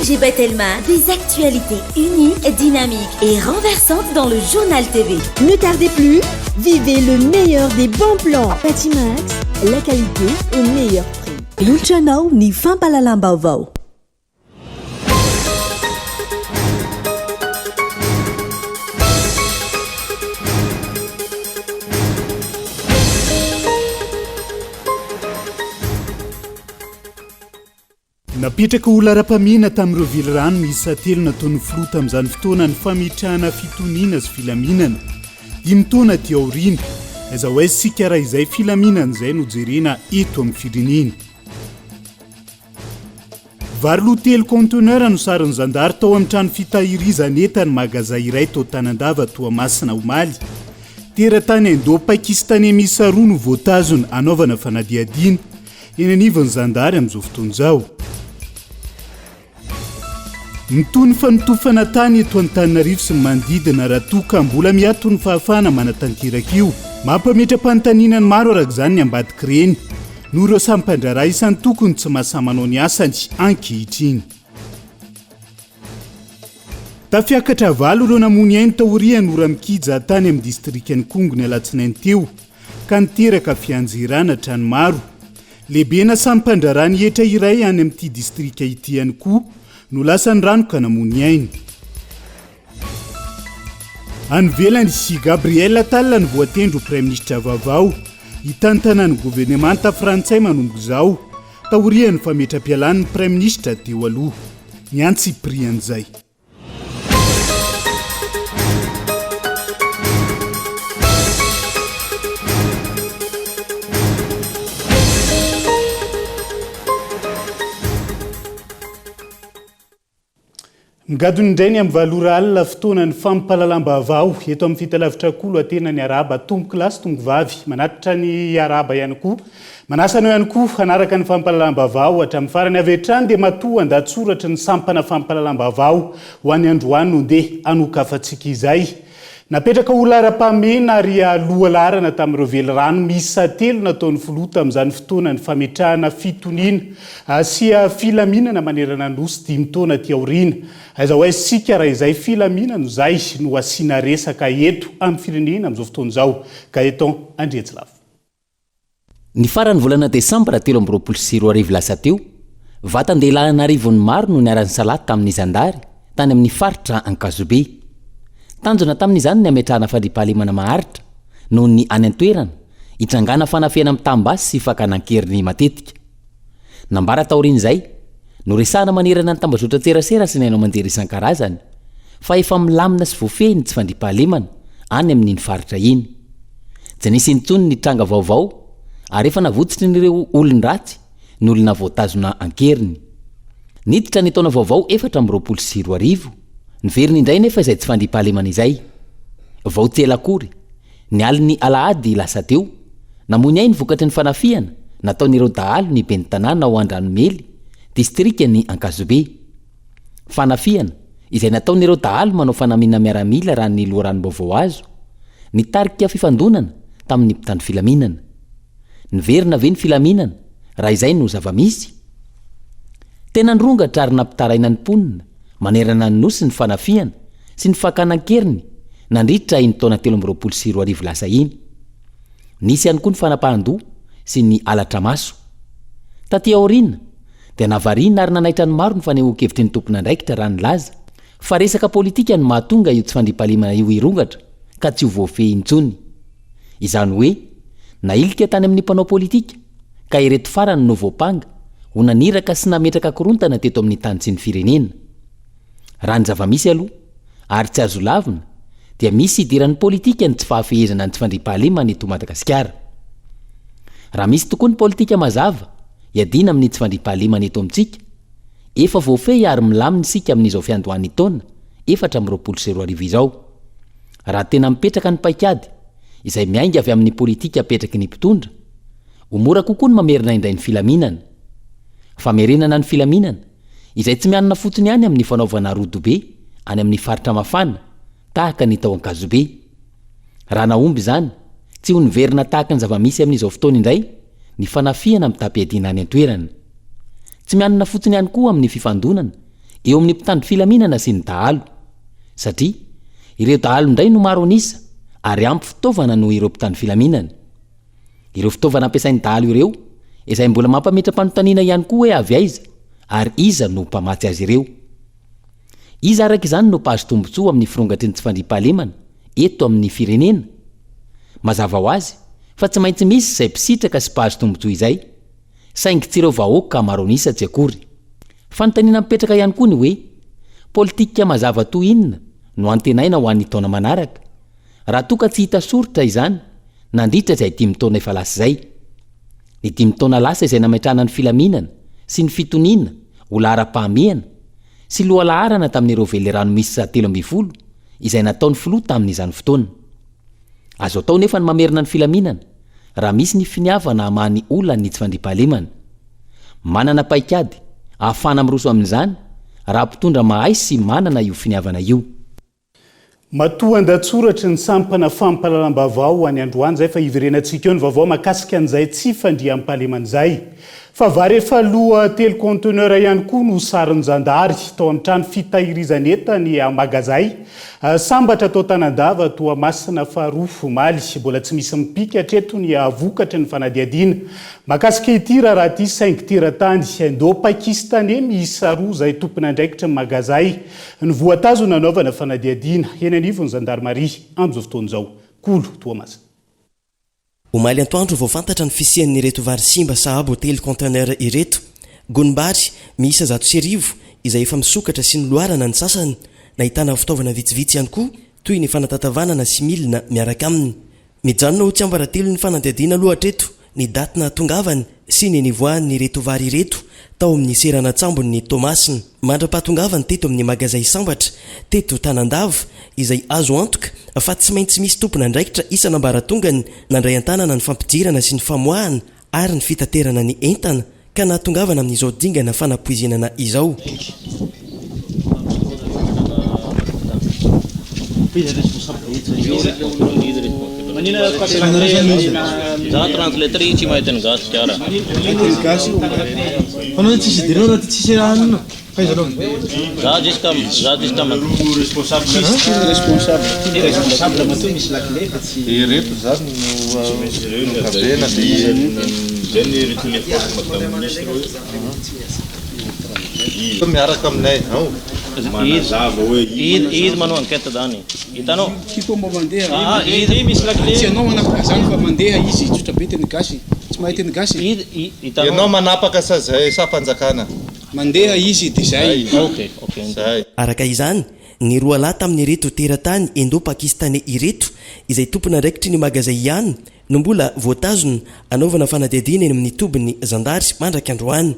TGB Telma, des actualités uniques, dynamiques et renversantes dans le journal TV. Ne tardez plus, vivez le meilleur des bons plans. Patimax, la qualité au meilleur prix. Ilotranao ny fampalalam-baovao. Napetraka olona ara-pamina tamin'ireo vily rano miisa telo nataon'ny filoha tamin'izany fotoana ny fametrahana fitoniana sy filaminana 5 taona ty aoriana aiza ho aizy sika raha izay filaminana izay no jerena eto amin'ny firenena. Varoloha telo conteneur no sarin'ny zandary tao amin'ny trano fitahirizana entana magaza iray tao Tanandava Toamasina Omaly. Teratany Indo Pakistania miisa 2 no voatazona anaovana fanadiadiana eny anivon'ny zandary amin'izao fotoana izao. Mitony fanotofana tany eto Antananarivo sy ny manodidina raha toa ka mbola miato ny fahafahana manatanteraka io. Mampametra-panontaniana ny maro araka izany ny ambadiky reny noho ireo samy mpandraraha isan'ny tokony tsy mahasamanao ny asany ankehitriny. Tafiakatra valo ireo namony ainy taoriany ora mikija tany amin'ny distrikan'ny Kongo ny alatsinainy teo ka niteraka fianjerana trano maro. Lehibe na samy mpandraraha ny etra iray any amin'ity distrika ity ihany koa no lasa ny rano ka namony ainy. Anivelany si Gabriel Attal ny voatendro Prime Ministre Vaovao hitantanany gouvernemanta frantsay manomboka izao taorian'ny fametra-pialan'ny Prime Ministre teo aloha ny antsiprian'izay. Ngadony indray ny amin'ny valora alina fotoana ny fampalalam-baovao eto amin'ny fitalavitra kolo atena ny araba tomboky lasy tomboky vavy manatitra ny araba ihany koa manasana ihany koa hanaraka ny fampalalam-baovao hatramin'ny farany avy hatrany dia matoa andatsoratra ny sampana fampalalam-baovao ho an'ny androany no ndeha anokafantsika izay. Napetraka olona ara-pamena ary aloha larana tamin'ireo vely rano miisa 3 nataon'ny filoha tamin'izany fotoana ny fametrahana fitoniana sy filaminana manerana ny nosy 5 taona ty aoriana. Aiza ho aizy sika raha izay filaminana no izay no asiana resaka eto amin'ny firenena amin'izao fotoana izao. Gaeton Andrietsilavo. Ny farany volana Desambra 2024 lasa teo, vatan-dehilahy narivon'ny maro no niara-ny salata tamin'ny zandary tany amin'ny faritra Ankazobe. Tanjona tamin'izany ny ametrahana fandriampahalemana maharitra noho ny any an-toerana hitrangana fanafihana amin'ny tambasy sy fakanan-keriny matetika. Nambara taorian'izay no resahana manerana ny tambazotra tserasera sy ny hainao mandeha isan-karazany fa efa milamina sy voafehiny tsy fandriampahalemana any amin'iny faritra iny. Tsy nisy intsony ny tranga vaovao ary efa navotsitry n'ireo olon-dratsy ny olona voatazona ankeriny. Niditra ny taona vaovao 2024 niveriny indray nefa izay tsy fandriampahalemana izay. Vao tsela akory ny aliny alahady lasa teo namony ainy vokatry ny fanafihana nataon'ireo dahalo ny ben'ny tanàna ao Andranomely distrikany Ankazobe. Fanafihana izay nataon'ireo dahalo manao fanamina miaramila raha ny loharanom-baovao azo nitarika fifandonana tamin'ny mpitandro filaminana. Niverina ve ny filaminana raha izay no zava-misy? Tena nirongatra ary nampitaraina ny mponina manerana ny nosy ny fanafihana sy ny fakanan-keriny nandritra iny taona 2024 lasa iny. Nisy ihany koa ny fanapahan-doha sy ny alatra maso. Taty aoriana dia navarina ary nanaitra ny maro ny fanehoan-kevitry ny tompona andraikitra raha nilaza fa resaka politika no mahatonga io tsy fandriampahalemana io irongatra ka tsy ho voafehy intsony. Izany hoe nailika tany amin'ny mpanao politika ka ireto farany no voapanga ho naniraka sy nametraka korontana teto amin'ny tany sy ny firenena. Raha ny zava-misy aloha ary tsy azo lavina dia misy idiran'ny politika ny tsy fahafehezana ny tsy fandriampahalemana eto Madagasikara. Raha misy tokoa ny politika mazava iadina amin'ny tsy fandriampahalemana eto amintsika efa voafehy ary milamina isika amin'izao fiandohan'ny taona 2024 izao. Raha tena mipetraka ny paikady izay miainga avy amin'ny politika apetraky ny mpitondra, mora kokoa ny mamerina indray ny filaminana. Famerenana ny filaminana izay tsy mianana fotsiny ihany amin'ny fanaovana rodobe any amin'ny faritra mafana tahaka ny tao Ankazobe. Raha naomby izany tsy ho niverina tahaka ny zava-misy amin'izao fotoana indray ny fanafihana amin'ny tapiadiana any an-toerana. Tsy mianana fotsiny ihany koa amin'ny fifandonana eo amin'ny mpitandro filaminana sy ny dahalo satria ireo dahalo indray no maro anisa ary ampy fitaovana no ireo mpitandro filaminana. Ireo fitaovana ampiasain'ny dahalo ireo izay mbola mampametra-panontaniana ihany koa hoe avy aiza ary iza no mpamatsy azy ireo. Iza araka izany no mpahazo tombotsoa amin'ny firongatry ny tsy fandriam-pahalemana eto amin'ny firenena? Mazava ho azy fa tsy maintsy misy izay mpisitraka sy mpahazo tombotsoa izay, saingy tsy ireo vahoaka maro anisa tsy akory. Fanontaniana mipetraka ihany koa ny hoe politika mazava toy inona no antenaina ho an'ny taona manaraka raha toa ka tsy hita soritra izany nandritra izay 5 taona efa lasa izay. Ny 5 taona lasa izay nametrahana ny filaminana sy ny fitoniana ho lahara-pahamehana sy lohalaharana tamin'ireo velerano misy 720 izay nataony filoha tamin'izany fotoana. Azo atao nefa ny mamerina ny filaminana raha misy ny finiavana hamahany olana ny tsy fandriam-pahalemana. Manana paikady ahafana miroso amin'izany raha mpitondra mahay sy manana io finiavana io. Matoa andatsoratra ny sampana fampahalalam-baovao any androany zay fa iverenantsika eo ny vaovao makasika an'izay tsy fandriam-pahalemana izay. Fa varefa loha telo conteneur ihany koa no sarin'ny jandary tao amin'ny trano fitahirizan'entany Magazay. Sambatra tao Tanandava Toamasina faharoa Maly mbola tsy misy mipika hatreto ny vokatry ny fanadiadiana. Makasika ity raha ty 5 teratany Indo-Pakistanais miisa 2 izay tompona andraikitra Magazay ny voatazo nanaovana fanadiadiana eny anivon'ny gendarmerie amin'izao fotoana izao. Kolo Toamasina. Omaly antoandro vao fantatra ny fisian'ny ireto vary simba sahabo hotely conteneur ireto. Gonimbary miisa 100 izay efa misokatra sy ny loarana ny sasany, nahitana fitaovana vitsivitsy ihany koa toy ny fanatatavanana sy milina miaraka aminy. Mijanona ho tsy ambaratelo ny fanadiadiana aloha hatreto ny datina tongavany sy ny nivoahan'ny ireto vary ireto tao amin'ny serana tsambon'ny Tomasina. Mandra-pahatongavany teto amin'ny Magazay Sambatra teto Tanandava izay azo antoka fa tsy maintsy misy tompona andraikitra isan'ambaratongany nandray an-tanana ny fampidirana sy ny famoahana ary ny fitaterana ny entana ka nahatongavana amin'izao dingana fanapoizinana izao. Za translator tsy mahita ny gasy kara. Fanao tsisy dirona ty tsisy ranona. Faizanao. Za jusqu'à responsable matou misy lakile fa tsy ireto zany no kabena zany retelefona madame ministre io miaraka aminay ao manazava hoe izy manao enquête zany hitanao tsy fomba mandeha izy misy lakile tsy anao manapaka zany fa mandeha izy tsotra be teny gasy tsy mahita teny gasy hitanao ianao manapaka sa zay sa fanjakana mandeha izy dia zay. Okay. Zay. Araka izany ny roa lahy tamin'ny ireto teratany Indo-Pakistanais ireto izay tompona andraikitry ny Magazay ihany no mbola voatazona anaovana fanadiadiana eny amin'ny tobin'ny zandary mandraka androany.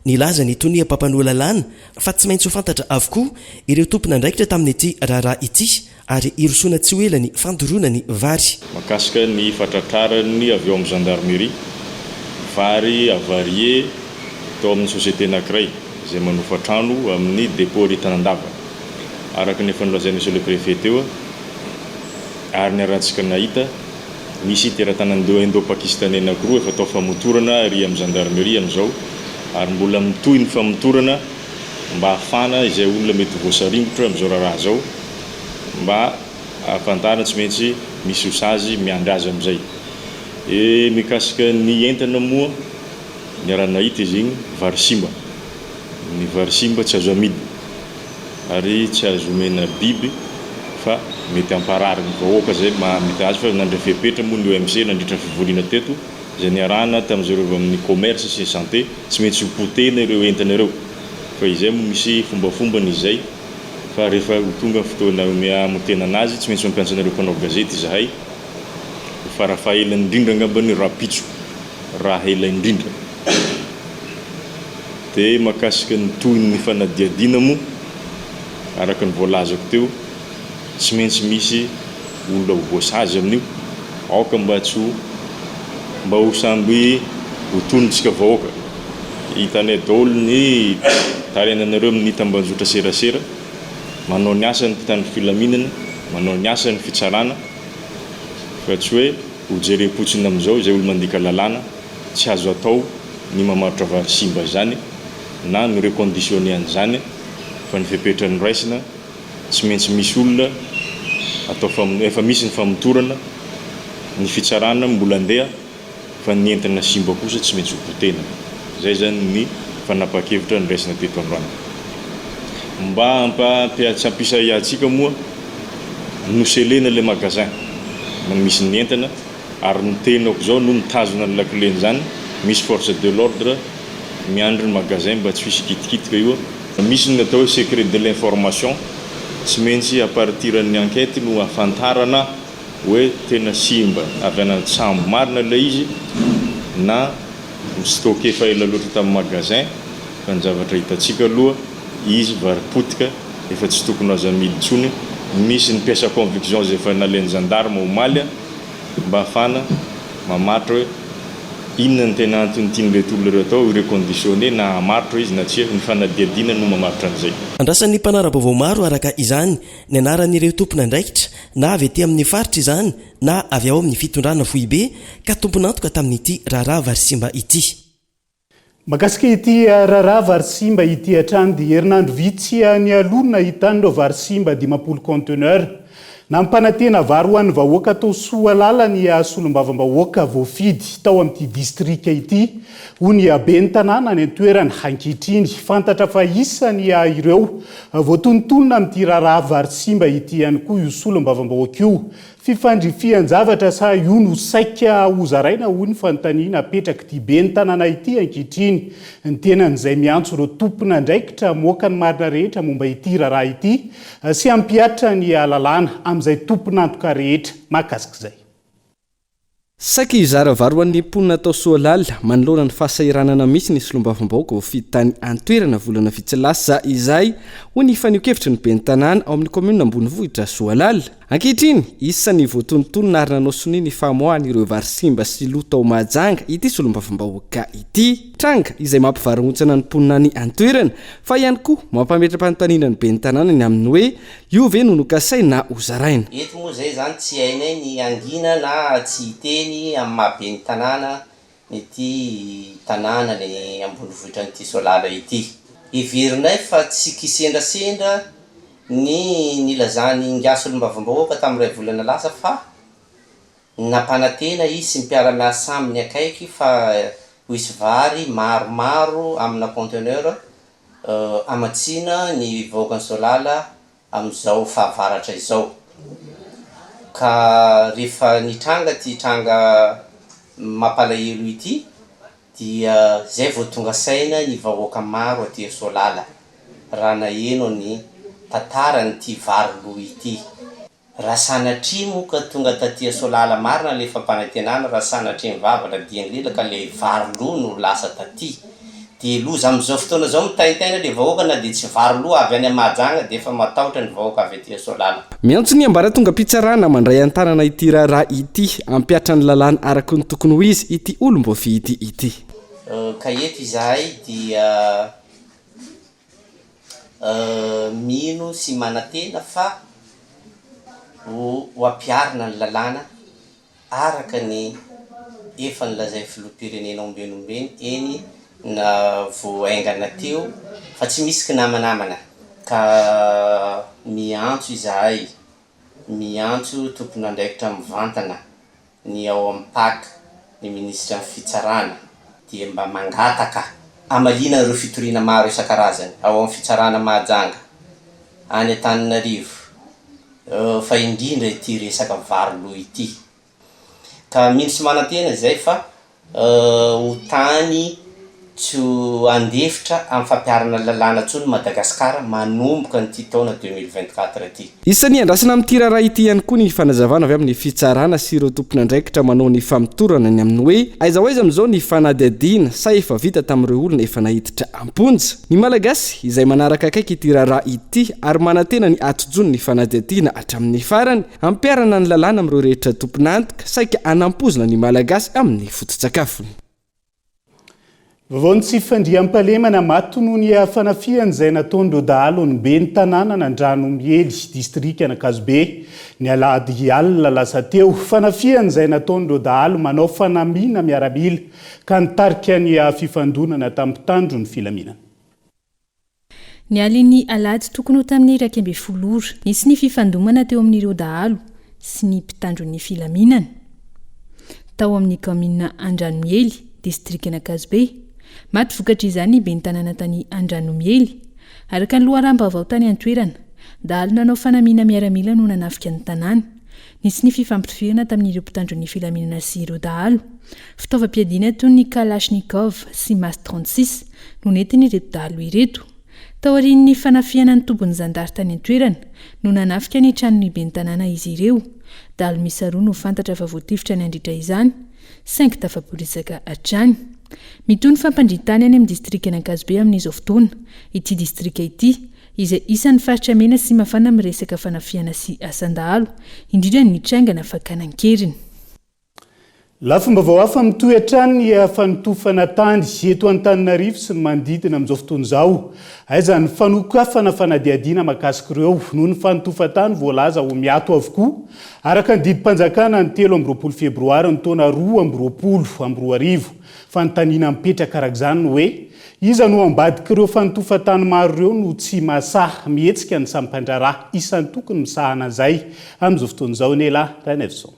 Nilaza ny tonia pampanoa lalàna fa tsy maintsy ho fantatra avokoa ireo tompona andraikitra tamin'ity raharaha ity ary irosona tsy ho ela ny fandorona ny vary. Makasika ny fatratrarany avy eo amin'ny gendarmerie vary avarie tao amin'ny société anankiray izay manofa trano amin'ny dépôt ry Tanandava araka ny fanolazainy monsieur le préfet teo ary ny arahantsika nahita misy teratany Indo-Pakistanais anankiroa efa tao famotorana ary amin'ny gendarmerie amin'izao ary mbola mitohy ny famotorana mba hafana izay olona mety voasaringotra amin'izao raha zao mba ahafantarana tsy maintsy misy osazy miandry azy amin'izay. Mikasika ny entana moa ny raha nahita izy igny vary simba. Ny vary simba tsy azo amidy ary tsy azo omena biby fa mety amparary ny vahoaka zay mety azy fa nandray fepetra moa ny OMC nandritra fivoriana teto izay niarahana tamin'izareo amin'ny commerce sy santé tsy maintsy hopotena ireo entana ireo fa izay misy fombafombany izay fa rehefa tonga fotoana miamotena anazy tsy maintsy mampiantsana ireo mpanao gazety izahay farafahaela indrindra angambany rapitso raha ela indrindra dia makasika ny toy ny fanadiadiana moa araka ny voalazako teo tsy maintsy misy olona voasazy amin'io aoka mba tsy mba ho samby ho tonontsika vahoaka hitanay daholo ny tarenanareo amin'ny tambanjotra serasera manao ny asa ny mpitandro filaminana manao ny asa ny fitsarana fa tsy hoe ho jerem-potsiny amin'izao izay olo mandika lalàna tsy azo atao ny mamarotra vary simba zany na ny reconditionné an'izany fa ny fepetrany raisina tsy maintsy misy olona atao efa misy ny famotorana ny fitsarana mbola andeha fa ny entana simba kosa tsy maintsy hopotena. Zay zany ny fanapa-kevitra ny raisina teto androany. Mba hampampiatsapisa iatsika moa noselena le magasin misy ny entana ary ny tenako zao no mitazona ny lakileny zany misy force de l'ordre miandry ny magasin mba tsy hisy kitikitika io. Misy ny atao hoe secret de l'information, tsy maintsy à partir ny enquête no afantarana hoe tena simba avy anaty sambo marina le izy na stocké fa ela loatra tamin'ny magasin fa ny zavatra hitatsika aloha izy varipotika efa tsy tokony aza amidy tsony. Misy ny pièce à conviction zay efa nalainy gendarme omaly mba afana mamatra hoe inona ny tena antony tian'ireto olona ireo atao reconditionné na hamaritra izy na tsy ny fanadiadiana no mamaritra an'izay. Andrasan'ny mpanara-baovao maro araka izany ny anaran'ireo tompona andraikitra na avy aty amin'ny faritra izany na avy ao amin'ny fitondrana foibe ka tomponantoka tamin'ity raharaha varisimba ity. Makasika ity raharaha varisimba ity hatrany dia herinandro vitsy ny alona hitany ireo varisimba 50 conteneur na mpanatena vary ho an'ny vahoaka tao Soalala ny solombavam-bahoaka voafidy tao amin'ity distrika ity ho ny be ny tanàna ny toerany ankehitriny. Fantatra fa isany ireo voatontonona amin'ity raharaha varisimba ity ihany koa io solombavam-bahoaka io. Fifandrifian-javatra sa io no saika hozaraina ho ny fanontaniana apetraka ity be ny tanàna ity ankehitriny. Ny tenan'izay miantso ireo tompona andraikitra moaka ny marina rehetra momba ity raharaha ity sy ampiatra ny lalàna amin'izay tomponantoka rehetra mahakasika izay. Saika izara vary ho an'ny mponina tao Soalala manoloana ny fahasahiranana misy ny solombavam-bahoaka voafidy tany antoerana volana vitsy lasa izay ho ny fanio-kevitra ny be ny tanàna ao amin'ny komuna Ambonivohitra Soalala. Ankehitriny isan'ny voatontonona ary nanao soni ny famoahana ireo varisimba sy loha tao Mahajanga ity solombavam-bahoaka ity. Tranga izay mampivarahontsana ny mponina ny antoerana fa ihany koa mampametra-panontaniana ny be ny tanàna ny amin'ny hoe io ve no nokasay na hozaraina. Eto moa zay zany tsy hainay ny angina na tsy hiteny amin'ny mahabe ny tanàna ity tanàna ny Ambonivohitra n'ity Soalala ity. Iverinay fa tsy kisendrasendra ny nilazany ngiasy solombavam-bahoaka tamin'iray volana lasa fa nampanantena izy sy ny mpiara-miasa aminy akaiky fa ho isy vary maromaro amina conteneur amatsina ny vahoaka ny Soalala amin'izao fahavaratra izao. Ka rehefa nitranga ty tranga mampalahelo ity dia zay vao tonga saina ny vahoaka maro aty Soalala raha naheno ny tantarany ty vary loha ity. Raha sanatria moa ka tonga taty Soalala marina le fampanantenana raha sanatria mivavaka dian'lela ka le vary loha no lasa taty. De loza amin'izao fotoana zao mitaintaina le vahoaka na dia tsy vary loha avy any Mahajanga dia efa matahotra ny vahoaka avy aty Soalala. Miantso ny ambara tonga mpitsarana mandray antanana ity raharaha ity ampiatra ny lalàna araka ny tokony ho izy ity olom-boafidy ity. Ka eto izahay dia mino sy manantena fa ho ampiarina ny lalàna araka ny efa nilazay filoham-pirenena ombenombeny eny na voaingana teo fa tsy misy kinamanamana. Ka miantso izahay, miantso tompona andraikitra mivantana ny ao amin'ny paka ny ministra ny fitsarana dia mba mangataka amalina ireo fitoriana maro isan-karazany ao amin'ny fitsarana Mahajanga any Antananarivo fa indrindra ity resaka vary loha ity. Ka mino sy manantena izay fa ho tany tsy andefitra amin'ny fampiarana lalàna tsony Madagasikara manomboka nyty taona 2024 ity. Isan'ny andrasana amin'ity raharaha ity ihany koa ny fanazavana avy amin'ny fitsarana sy ireo tompona andraikitra manao ny famitorana ny amin'ny hoe aiza ho aiza amin'izao ny fanadihadiana sa efa vita tamin'ireo olona efa nahiditra amponja. Ny malagasy izay manaraka akaiky ity raharaha ity ary manantena ny atojony ny fanadihadiana hatramin'ny farany ampiarana ny lalàna amin'ireo rehetra tomponantoka saika anampozona ny malagasy amin'ny foto-tsakafony. Vaovao ny tsy fandriam-pahalemana maty noho ny fanafihan'izay nataon'ireo dahalo ny be ny tanàna nandrano miely distrika Anakazobe ny alahady alina lasa teo. Fanafihan'izay nataon'ireo dahalo manao fanamina miaramila ka nitarika ny fifandonana tamin'ny mpitandro ny filaminana. Ny aliny alady tokony ho tamin'ny 12 nisy ny fifandomana teo amin'ireo dahalo sy ny mpitandron'ny filaminana. Tao amin'ny commune Andranomiely, distriktina Kazobe, maty vokatra izany ben'ny tanàna tany Andranomiely. Araka ny loharam-baovao tany an-toerana, dahalo nanao fanamiana miaramila no nanafika ny tanàna. Nisy ny fifampitovana tamin'ireo mpitandron'ny filaminana sy ireo dahalo. Fitaovam-piadiana toy ny Kalashnikov sy Mas 36 no nentiny ireto dahalo ireto. Tao aorian'ny fanafiana ny tombony zandary tany an-toerana no nanafika ny tranon'ny ben'ny tanàna izy ireo. Dahalo misy roa no fantatra fa voatifitra ny andritra izany, 5 tafaporisaka hatrany. Mitony fampandritany any amin'ny distriktina Kazobe amin'izao fotoana ity distrika ity, izay isan'ny faritra mena sy mafana amin'ny resaka fanafiana sy asan-dahalo, indrindra ny trangana fakanan-keriny. Lafim-baovao hafa mitoetra ny fanotofana tany eto Antananarivo sy manodidina amin'izao fotoana izao. Aiza ny fanokafana fanadiadiana mahakasika ireo noho ny fanotofan-tany voalaza ho miato avokoa araka ny didim-panjakana ny 13 febroary ny taona 2024. Fanontaniana mipetraka araka izany hoe iza no ambadika ireo fanotofan-tany maro ireo no tsy mahasaha mihetsika ny sampandraraha isan'ny tokony misahana izay amin'izao fotoana izao nela Ranevson.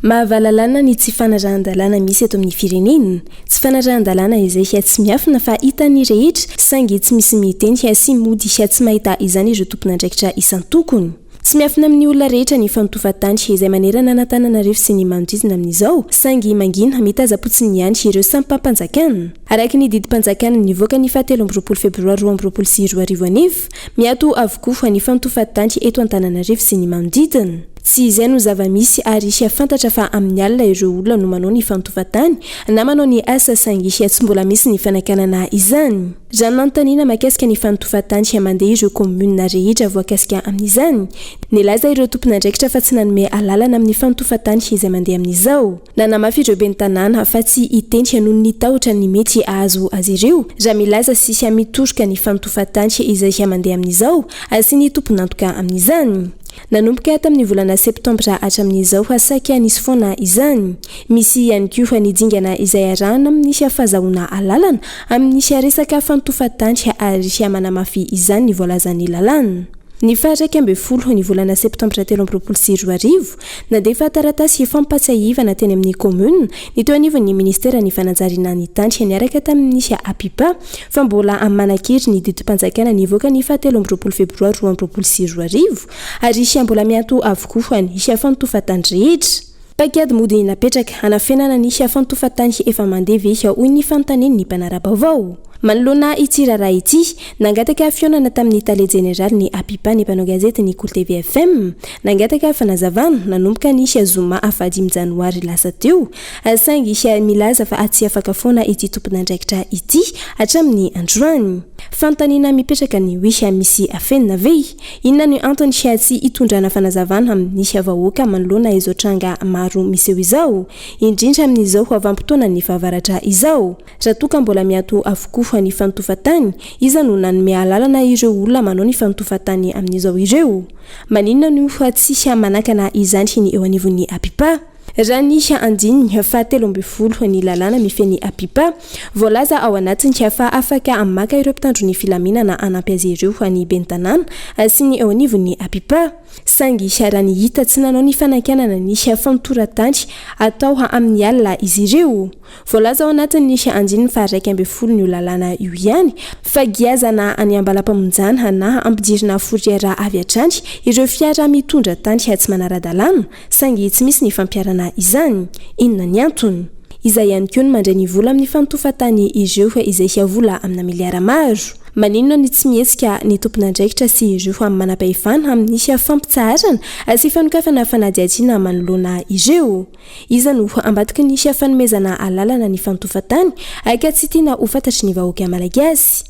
Mahavalalana ny tsy fanarahan-dalàna misy eto amin'ny firenena. Tsy fanarahan-dalàna izay tsy miafina fa hitany rehetra saingy tsy misy miteny sy mody tsy mahita izany ireo tompon'andraikitra isan-tokony. Tsy miafina amin'ny olona rehetra ny fanotofan-tany izay manerana n'Antananarivo sy ny manodidina amin'izao, saingy mangina mitaza-potsiny ihany ireo sampam-panjakana. Araka ny didim-panjakana nivoaka ny 13 febroary 2024 miato avokoa ny fanotofan-tany eto Antananarivo sy ny manodidina. Tsy izay no zava-misy ary fantatra fa amin'ny alina ireo olona no manao ny fanotofan-tany na manao ny asa saingy tsy mbola misy ny fanakanana izany. Raha manontaniana mahakasika ny fanotofan-tany mandeha ireo komuna rehetra voakasika amin'izany, nilaza ireo tompon'andraikitra fa tsy nanome alalana amin'ny fanotofan-tany izay mandeha amin'izao. Nanamafy ireo ben'ny tanàna fa tsy hiteny noho ny tahotra ny mety ahazo azy ireo raha milaza sy mitoroka ny fanotofan-tany izay mandeha amin'izao sy ny tompon'antoka amin'izany. Nanomboka tamin'ny volana septambra hatramin'izao saika nisy foana izany. Misy ihany koa ny dingana izay arahana amin'ny fahazahoana alalana amin'ny resaka fanotofan-tany ary manamafy izany ny voalazan'ny lalàna. Ny fahatraika amby folo ny volana septambra 2024 nadefa taratasy fampatsiahivana teny amin'ny komuna ny teo anivon'ny ministera ny fanajariana ny tany niaraka tamin'ny apipa fa mbola amanakery ny didim-panjakana nivoaka ny 13 febroary 2024 ary mbola miato avokoa ny fanotofan-tany rehetra. Pakiady mody napetraka hanafenana ny fanotofan-tany efa mandeha ve hoy ny fanontaniany ny mpanara-baovao. Manoloana ity raharaha ity, nangataka fionana tamin'ny tale jeneral ny apipa ny mpanao gazety ny Kolo TV FM, nangataka fanazavana nanomboka ny zoma afadimy janoary lasa teo, saingy milaza fa atsy afaka foana ity tompon'andraikitra ity hatramin'ny androany. Fanontaniana mipetraka ny hoe misy afenina ve? Inona ny antony tsy hitondrana fanazavana amin'ny vahoaka manoloana izao tranga maro misy eo izao, indrindra amin'izao avampotoana ny fahavaratra izao. Raha toka mbola miato avokoa ny fanotofan-tany, iza no nanome alalana ireo olona manao ny fanotofan-tany amin'izao ireo. Maninona no tsy manakana izany ny eo anivon'ny apipa? Raha ny andiny 17 ny lalàna mifeny apipa, voalaza ao anatiny fa afaka maka ireo mpitandron'ny filaminana anampy azy ireo ny ben'ny tanàna sy ny eo anivon'ny apipa. Saingy raha ny hita tsy nanao ny fanakanana ny fanotoran-tany atao amin'ny alina izy ireo. Voalaza ao anatiny andiny fahatraika amby folo ny lalàna io ihany fa giazana any ambala-pamonjana na ampijirina foriera avy hatrany ireo fiara mitondra tany tsy manara-dalàna, saingy tsy misy ny fampiarana izany. Inona ny antony? Izay ihany koa ny mandray ny vola amin'ny fanotofan-tany ireo izay vola amina miliara maro. Maninona ny tsy mihetsika ny tompon'andraikitra sy ireo amin'ny manam-pahefana amin'ny fampitsaharana sy fanokafana fanadiadiana manoloana ireo. Iza no ambadiky ny fanomezana alalana ny fanotofan-tany aka tsy tiana ho fantatry ny vahoaka malagasy.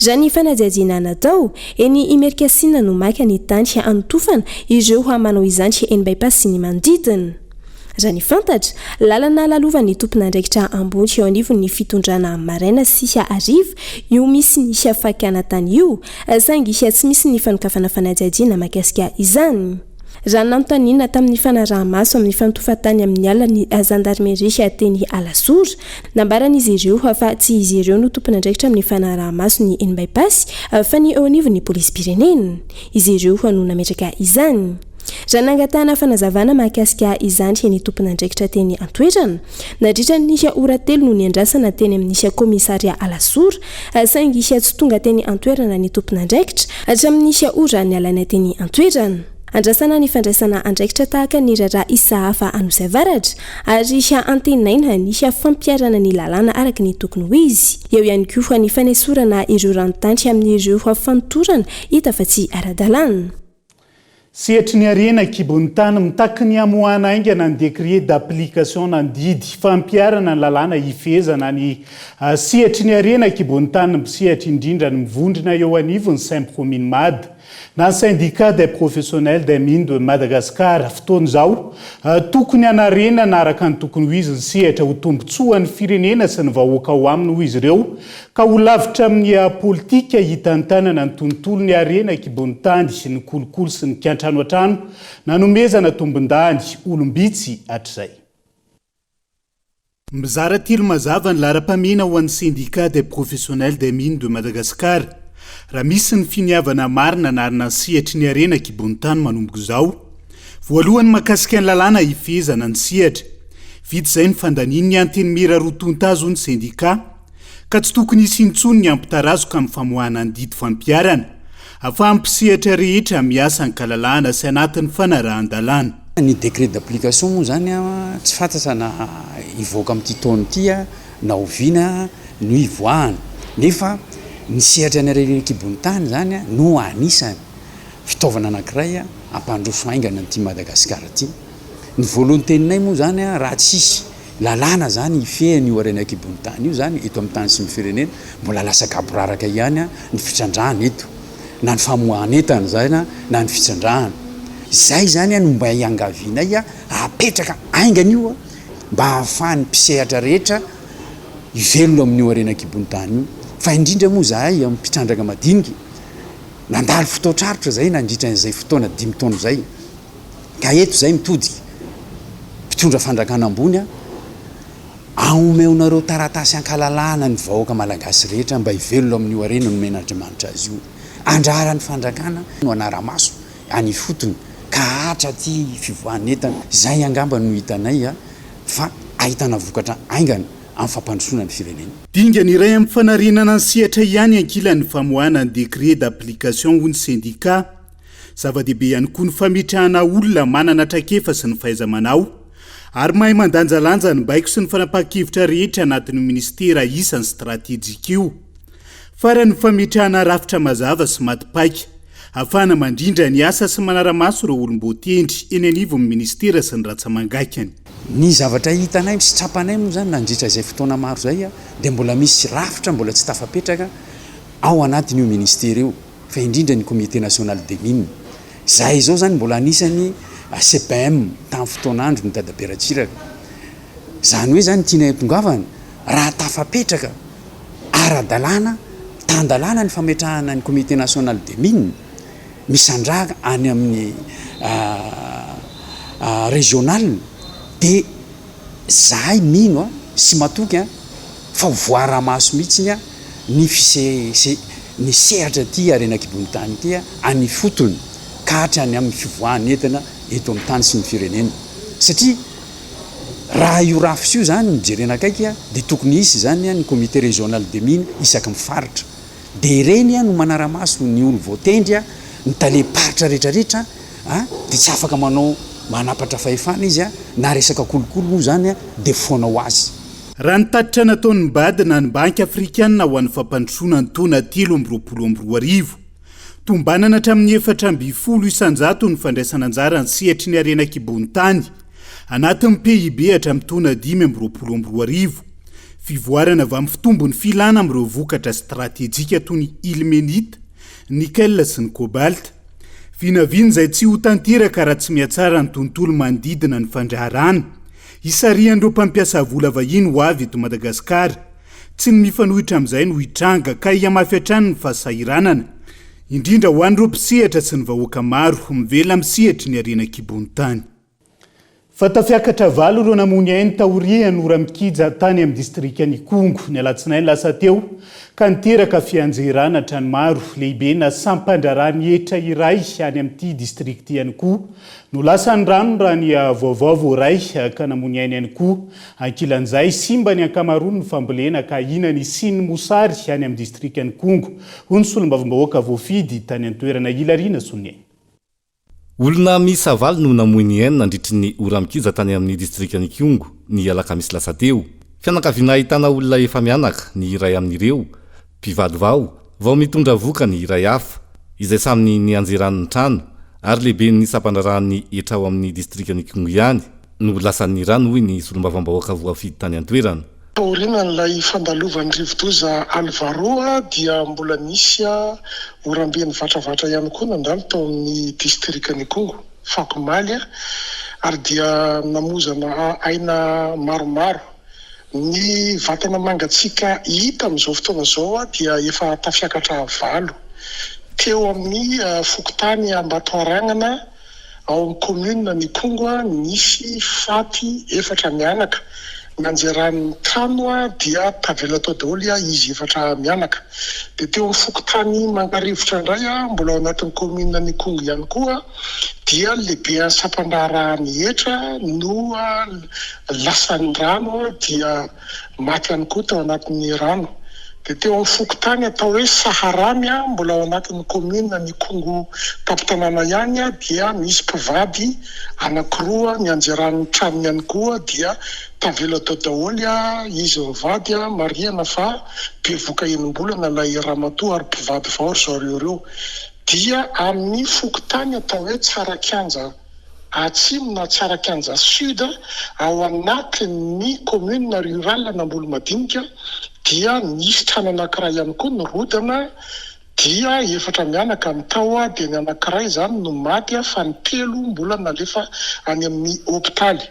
Raha ny fanadiadiana natao, eny Imerikasina no maka ny tany anotofana ireo manao izany eny bypass sy ny manodidina. Raha ny fantatra, lalana lalovan'ny tompon'andraikitra ambony eo anivon'ny fitondrana maraina sy ariva io misy ny fakana tany io, saingy tsy misy ny fanokafana fanadiadiana mahakasika izany. raha nanontaniana tamin'ny fanaraha-maso amin'ny fantofatany amin'ny alany zandarmeria teny Alasora nambaran'izy ireo fa tsy izy ireo no tompona andraikitra amin'ny fanaraha-maso ny Enbaipasy fa ny eo anivon'ny polisy pirenena izy ireo no nametraka izany. Raha nangatana fanazavana mahakasika izany ny tompona andraikitra teny Antoerana nadritra ny oratelo no niandrasana teny amin'ny komisaria Alasora saingy tsy tonga teny Antoerana ny tompona andraikitra hatramin'ny ora ny alaina teny Antoerana. Andrasana ny fandraisana andraikitra tahaka ny rara isa hafa anosy avaratra ary antenaina ny fampiarana ny lalàna araka ny tokony ho izy. Eo ihany koa ny fanesorana ireo ranontany amin'ireo fanotorana hita fa tsy ara-dalàna. Sehatry ny arena kibon'ny tany mitaky ny amoahana aingana ny décret d'application nandidy fampiarana ny lalàna ifezana ny sehatry ny arena kibon'ny tany misehatra indrindra ny mivondrona eo anivon'ny Saint-Promin Mad na syndicat des professionnels des mines de Madagascar fotoan'izao tokony anarena na araka ny tokony ho izy ny sehatra ho tombotsoan'ny firenena sy ny vahoaka ao aminy ho izy ireo ka ho lavitra amin'ny politika hitantanana ny tontolo ny arena kibon'ny tany sy ny kolokolo sy ny kiantrano antrano nanomezana tombondany olombitsy hatrizay. Mizara tilo mazava ny lara-pamena ho an'ny syndicat des professionnels des mines de Madagascar raha misy ny finiavana marina narina ny sehatry ny arena kibon'ny tany manomboka izao. Voalohany makasika ny lalàna ifezana ny sehatra vita izay ny fandaniany ny anteny mera rotontazo ny syndicat ka tsy tokony isintsony ny ampitarazoka amin'ny famoahana ny didy fampiarana afampisehatra rehetra miasa ny kalalàna sy anatin'ny fanarahan-dalàna. Ny décret d'application moa zany tsy fantatra na ivoaka amin'ity taona ity na oviana no ivoahana nefa ny sehatra ny arena kibon'ny tany zany no anisany fitaovana anankiray ampandroso aingana n'ity Madagasikara ity. Ny voalohany teninay moa zany raha tsisy lalàna zany ifehany io arena kibon'ny tany io zany eto amin'ny tany sy ny firenena mbola lasa kaboraraka ihany ny fitrandrahana eto na ny famoahana entana zany na ny fitrandrahana. Zay zany no mba iangavianay apetraka aingana io mba hahafahan'ny mpisehatra rehetra ivelona amin'io arena kibon'ny tany io. Fa indrindra moa zahay amin'ny mpitrandraka madinika nandalo fotoatrarotra zay nandritra n'izay fotoana 5 taona zay ka eto zay mitody mpitondra fandrakana ambony aomeonareo taratasy ankalalàna ny vahoaka malagasy rehetra mba ivelona amin'io arena no men'Andriamanitra azy io. Andrarany fandrakana no anara-maso any fotony ka hatra ty fivoahany entana zay angamba no hitanay fa ahitana vokatra aingana amin'ny fampandrosoana ny firenena. Dingany iray amin'ny fanarinana ny sehatra ihany ankilan'ny famoahana ny décret d'application ho ny syndicat zava-dehibe ihany koa ny famitrahana olona manana trakefa sy ny fahaiza-manao ary mahay mandanjalanja ny baiko sy ny fanapahan-kevitra rehetra anatin'ny ministera isan'ny stratégique io. Farany famitrahana rafitra mazava sy matipaika afana mandrindra ny asa sy manara-maso ireo olom-boatendry eny anivon'ny ministera sy ny ratsamangakany. Ny zavatra hitanay sy trapanay moa zany nandritra izay fotoana maro zay dia mbola misy rafitra mbola tsy tafapetraka ao anatin'io ministera io fa indrindra ny comité national des mines. Zay zao zany mbola anisany CPM tamin'ny fotoanandro ny dadaberachiraka. Zany hoe zany tiana tongavana raha tafapetraka ara-dalàna tan-dalàna ny fametrahana ny comité national des mines misandraka any amin'ny régional dia zahay mino sy matoky fa voara-maso mihitsy ny sehatra ty arena kibon'ny tany ty any fotony ka hatrany amin'ny fivoahany entana eto amin'ny tany sy ny firenena. Satria raha io rafy io zany mijerena akaiky dia tokony isy zany ny comité régional des mines isaky mifaritra dia ireny no manara-maso ny olo voatendry ny taleparitra rehetrarehetra dia tsy afaka manao manapatra fahefana izy na resaka kolokolo moa zany dia fonao azy. Raha ny tatitra nataon'ny BAD na ny banky afrikanina ho an'ny fampandrosoana ny taona 2023 tombanana hatramin'ny 420 isanjato ny fandraisana anjara ny sehatry ny arena kibon'ny tany anatin'ny PIB hatramin'ny taona 2023 fivoarana avy amin'ny fitombony filana amin'ireo vokatra stratéjika toy ny ilmenite, nickel sy ny cobalt. Vinavina izay tsy ho tanteraka raha tsy mihatsara ny tontolo manodidina ny fandraharana. Isarian'ireo mpampiasa vola vahiny ho avy eto Madagasikara. Tsy ny mifanohitra amin'izay no hitranga ka hiamafy hatrany ny fahasahiranana. indrindra ho an'ireo mpisehatra sy ny vahoaka maro mivela misehatra ny arena kibony tany. Fa tafiakatra valo ireo namony ainy taoriany ora mikija tany amin'ny distrika ny Kongo ny alatsinainy lasa teo ka niteraka fianjerana trano maro lehibe na sampandrarany etra iray any amin'ity distrikty ihany koa no lasa ny rano raha ny Vaovao voaray ka namony ainy ihany koa ankilan'izay simba ny ankamaroany ny fambolena ka inany siny mosary any amin'ny distrika ny Kongo ho ny solombavambahoaka voafidy tany an-toerana Ilariana Sonia. Olona miisa valo no namoiny ainy nandritry ny ora mikiza tany amin'ny distrika ny Kongo ny alakamisy lasa teo. Fianakaviana ahitana olona efa mianaka ny iray amin'ireo, mpivalovao, vao mitondra voka ny iray hafa, izay samy ny anjeran'ny trano ary lehibe ny sampandrarany etrao amin'ny distrika ny Kongo ihany no lasan'ny rano hoy ny solombavambahoaka voafidy tany an-toerana. Orinan'ilay fandalovan'ny rivodoza Alvaro dia mbola nisy oramben'ny vatravatra ihany koa nandalo tao amin'ny distrika ny Kongo Fakomaly ary dia namozana aina maromaro. Ny vatana mangatsika hita amin'izao fotoana izao dia efa tafiakatra valo teo amin'ny fokotany Ambatoaragnana ao amin'ny commune ny Kongo nisy faty efatra mianaka. Nanjeran'ny trano dia tavela tao daholo izy efatra mianaka. Dia teo amin'ny fokotany Mangarivotra indray mbola ao anatin'ny commune ny Kongo ihany koa dia lehibe sampandrara ny etra no lasan'ny rano dia maty ihany koa tao anatin'ny rano. Dia teo amin'ny fokotany atao hoe Saharamy mbola ao anatin'ny commune ny Kongo Tapitanana ihany dia misy mpivady anankiroa ny anjeran'ny tranony ihany koa dia tavela tao daholo izy mivady mariana fa bevoka enim-bolana ilay ramatoa ary mpivady vao zareo ireo. Dia amin'ny fokotany atao hoe Tsarakianja atsimo na Tsarakianja sud ao anatin'ny commune rurale n'Ambolo-Madinika dia nisy trano anankiray ihany koa norodana dia efatra mianaka amin'ny tao dia ny anankiray izany no maty fa ny telo mbola nalefa any amin'ny hôpitaly.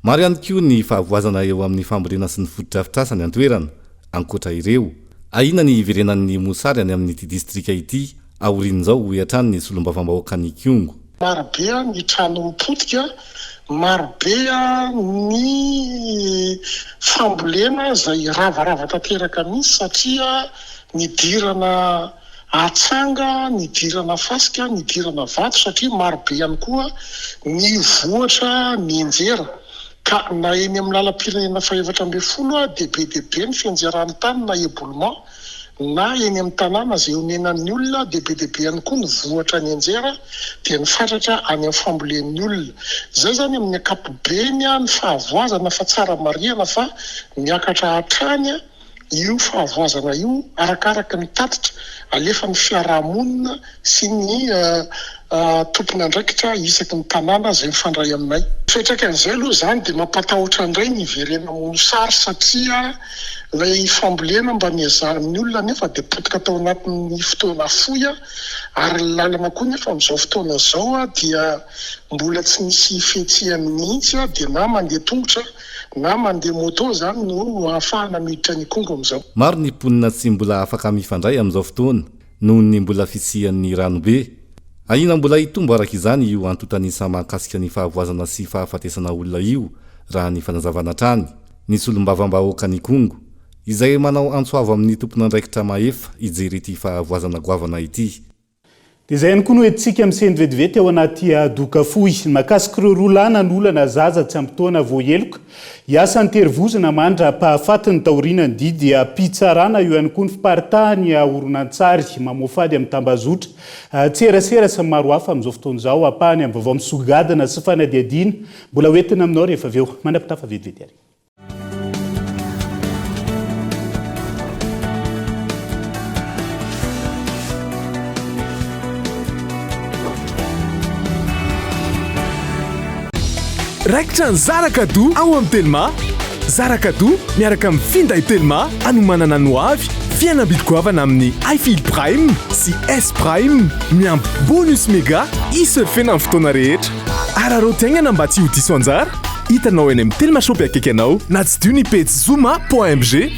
Maro ihany koa ny fahavoazana eo amin'ny fambolena sy ny fotodrafitrasany an-toerana ankoatra ireo. Ahina ny iverenan'ny mosary any amin'ity distrika ity aorian'izao ho hatrany ny solombavambahoaka ny Kongo. Marobe ny trano mipotika, marobe ny fambolena izay ravarava tanteraka mihitsy satria nidirana atsanga, nidirana fasika, nidirana vato satria marobe ihany koa ny vohatra mienjera. Ka na eny amin'ny lalam-pirenena faha-efatra ambin'ny folo dia be dia be ny fianjeran'ny tany na ebolement na eny amin'ny tanàna izay onenan'ny olona dia be dia be ihany koa ny vohatra ny anjera dia ny fatratra any amin'ny fambolen'ny olona. Izay zany amin'ny ankapobeny ny fahavoazana fa tsara marihana fa miakatra hatrany io fahavoazana io arakaraka ny tatitra alefa ny fiarahamonina sy ny tompona andraikitra isaky ny tanàna izay mifandray aminay. Fetrakan'izay aloha izany dia mampatahotra indray ny iverena mosary satria ilay fambolena mba nihazaran'ny olona nefa dia potika tao anatin'ny fotoana fohy ary lalana koa nefa amin'izao fotoana izao dia mbola tsy misy fihetsihany mihitsy dia na mandeha tongotra na mandeha moto zany no ahafahana miditra ny Kongo amin'izao. Maro ny mponina tsy mbola afaka mifandray amin'izao fotoana noho ny mbola fisian'ny ranobe. Ahina mbola hitombo araka izany io antotanisa mahakasika ny fahavoazana sy fahafatesana olona io raha ny fanazavana trany ny solombavambahoaka ny Kongo izay manao antsoavo amin'ny tompona andraikitra maefa ijery ity fahavoazana goavana ity. Dia izay ihany koa no entsika misendry vetivety ao anaty doka fohy mahakasika ireo rolana ny olana zaza tsy ampitoana voaheloka hiasa ny terivozana mandra pahafatiny taoriana ny didy dia mpitsarana io ihany koa ny fiparitahany oronan-tsary mamofady amin'ny tambazotra tserasera sy maro hafa amin'izao fotoana izao apahany amin'ny vaovao misogadana sy fanadiadiana mbola hoentina aminao rehefa avy eo mandrapitafa vetivety ary. Raikitra ny Zarakado ao amin'ny Telma. Zarakado miaraka amin'ny finday Telma anomanana no avy fianam-bidy-goavana amin'ny iFill Prime sy S Prime miampy bonus méga isurfena amin'ny fotoana rehetra. Ararotiaingana mba tsy ho diso anjara. Hitanao eny amin'ny Telma shop akaiky anao na tsy dio ny page zoma.mg.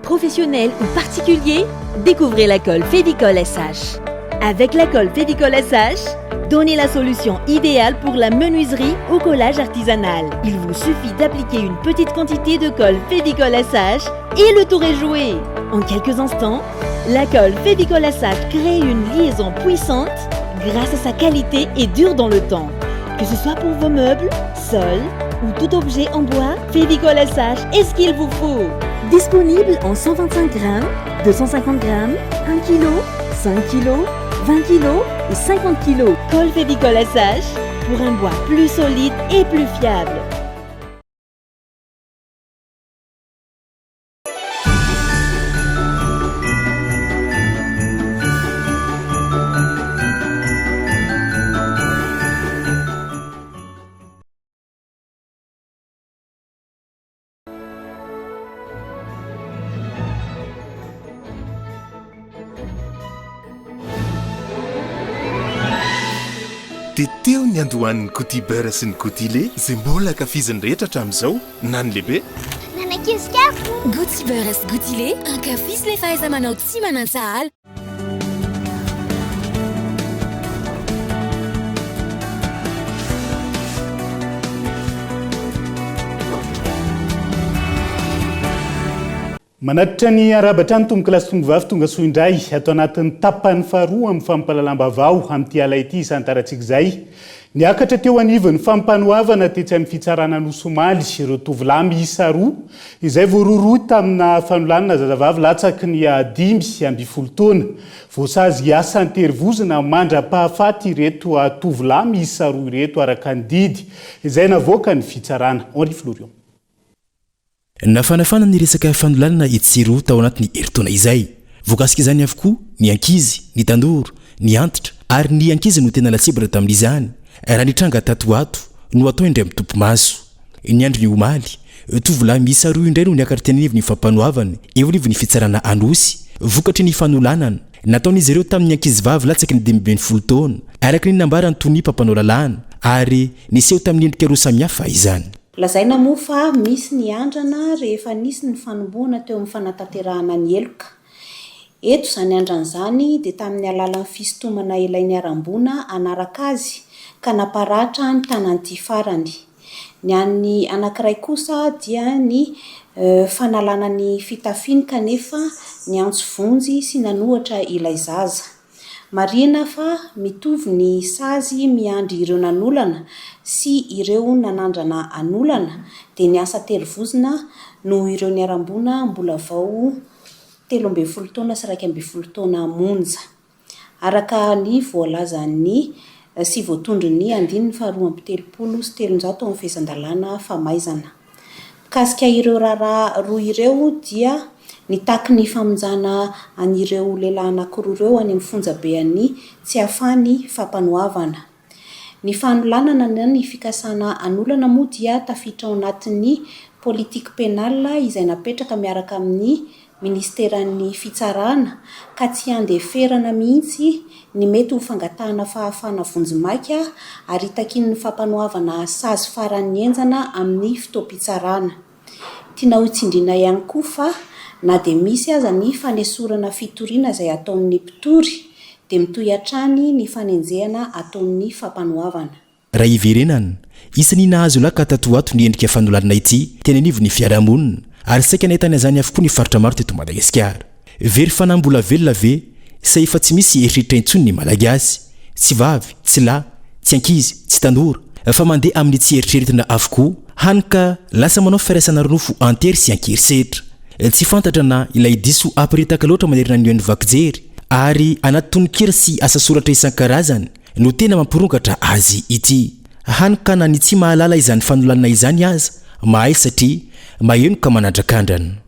professionnel ou particulier, découvrez la colle Févicol SH. Avec la colle Févicol SH, donnez la solution idéale pour la menuiserie au collage artisanal. Il vous suffit d'appliquer une petite quantité de colle Févicol SH et le tour est joué. En quelques instants, la colle Févicol SH crée une liaison puissante grâce à sa qualité et dure dans le temps. Que ce soit pour vos meubles, sols ou tout objet en bois, Févicol SH est ce qu'il vous faut. Disponible en 125 grammes, 250 grammes, 1 kg, 5 kg, 20 kg et 50 kg. Colle Févicol SH pour un bois plus solide et plus fiable. Teteo ny andohan'ny cotibera sy ny cotile izay mbola akafiziny rehetra hatramin'izao na ny lehibe. Gotibera sy gotile ankafisy le fahaiza-manao tsy manantsahala. manatitra ny arabatra ny tomboka lasy tombovavy tonga soa indray atao anatin'ny tapany faharoa amin'ny fampahalalam-baovao amin'ity ala ity isantarantsika izay niakatra teo anivon'ny fampanohavana tetsy amin'ny fitsarana nosomaly ireo tovolahy miisa roa izay voaroroy tamina fanolanana zazavavy latsaky ny 5 taona voasazy asa anterivozina mandra-pahafaty ireto tovolahy miisa roa ireto araka ny didy izay navoaka ny fitsarana Henri Florion. Nafanafana ny resaka fanolanana itsiro tao anatin'ny eritaona izay. Voakasika izany avokoa ny ankizy, ny tandoro, ny antitra ary ny ankizy no tena latsebatra tamin'izany. Raha nitranga tatoato no atao indray amin'ny tompo maso. Ny andro ny omaly, tovolahy miisa roa indray no niakatra teny anivon'ny fampanohavana eo anivon'ny fitsarana anosy vokatry ny fanolanana. Nataon'izy ireo tamin'ny ankizy vavy latsaky ny 20 taona araka ny nambarany tony mpampanao lalàna ary niseho tamin'ny endrika roa samihafa izany. Lazaina moa fa misy ny andrana rehefa nisy ny fanomboana teo amin'ny fanatanterahana ny eloka. Eto izany andrana izany dia tamin'ny alalan'ny fisintomana ilain'ny arambona anaraka azy ka naparatra ny tanan'ity farany. Ny an'ny anankiray kosa dia ny fanalana ny fitafiany kanefa ny antsovonjy sy nanohatra ilay zaza. Marina fa mitovy ny sazy miandry ireo nanolana sy ireo nanandrana anolana dia ny asa telivozina no ireo niarambona mbola vao 13 taona sy 12 taona monja. Araka ny voalazan'ny sy voatondrony 5 sy 700 amin'ny fezan-dalàna famaizana. Mikasika ireo raharaha roa ireo dia nitaky ny famonjana an'ireo lehilahy anankiroa ireo any amin'ny fonjabean'ny tsy afany fampanohavana. Ny fanolanana na ny fikasana anolana moa dia tafiditra ao anatin'ny politika penala izay napetraka miaraka amin'ny ministeran'ny fitsarana ka tsy andeferana mihitsy ny mety ho fangatahana fahafana vonjimaika ary takin'ny fampanohavana sazy faran'ny enjana amin'ny fitoam-pitsarana. Tiana ho tsindriana ihany koa fa na dia misy aza ny fanesorana fitoriana izay ataon'ny mpitory dia mitohy hatrany ny fanenjehana ataon'ny fampanohavana. Raha iverenana, isany nahazo laka tatoato ny endrika fanolanana ity teny anivon'ny fiarahamonina ary saika nahitana izany avokoa ny faritra maro teto Madagasikara. Very fanambola velona ve sa efa tsy misy eritreritra intsony ny malagasy, tsy vavy, tsy lahy, tsy ankizy, tsy tanora fa mandeha amin'ny tsy eritreretina avokoa hanika lasa manao firaisana ronofo antery sy ankerisetra. Tsy fantatra na ilay diso apiretaka loatra manerina ny oen'ny vakijery ary anaty tononkira sy asa soratra isan-karazany no tena mampirongatra azy ity. Hanika na ny tsy mahalala izany fanolanana izany aza mahay satria mahenoka manandrakandrana.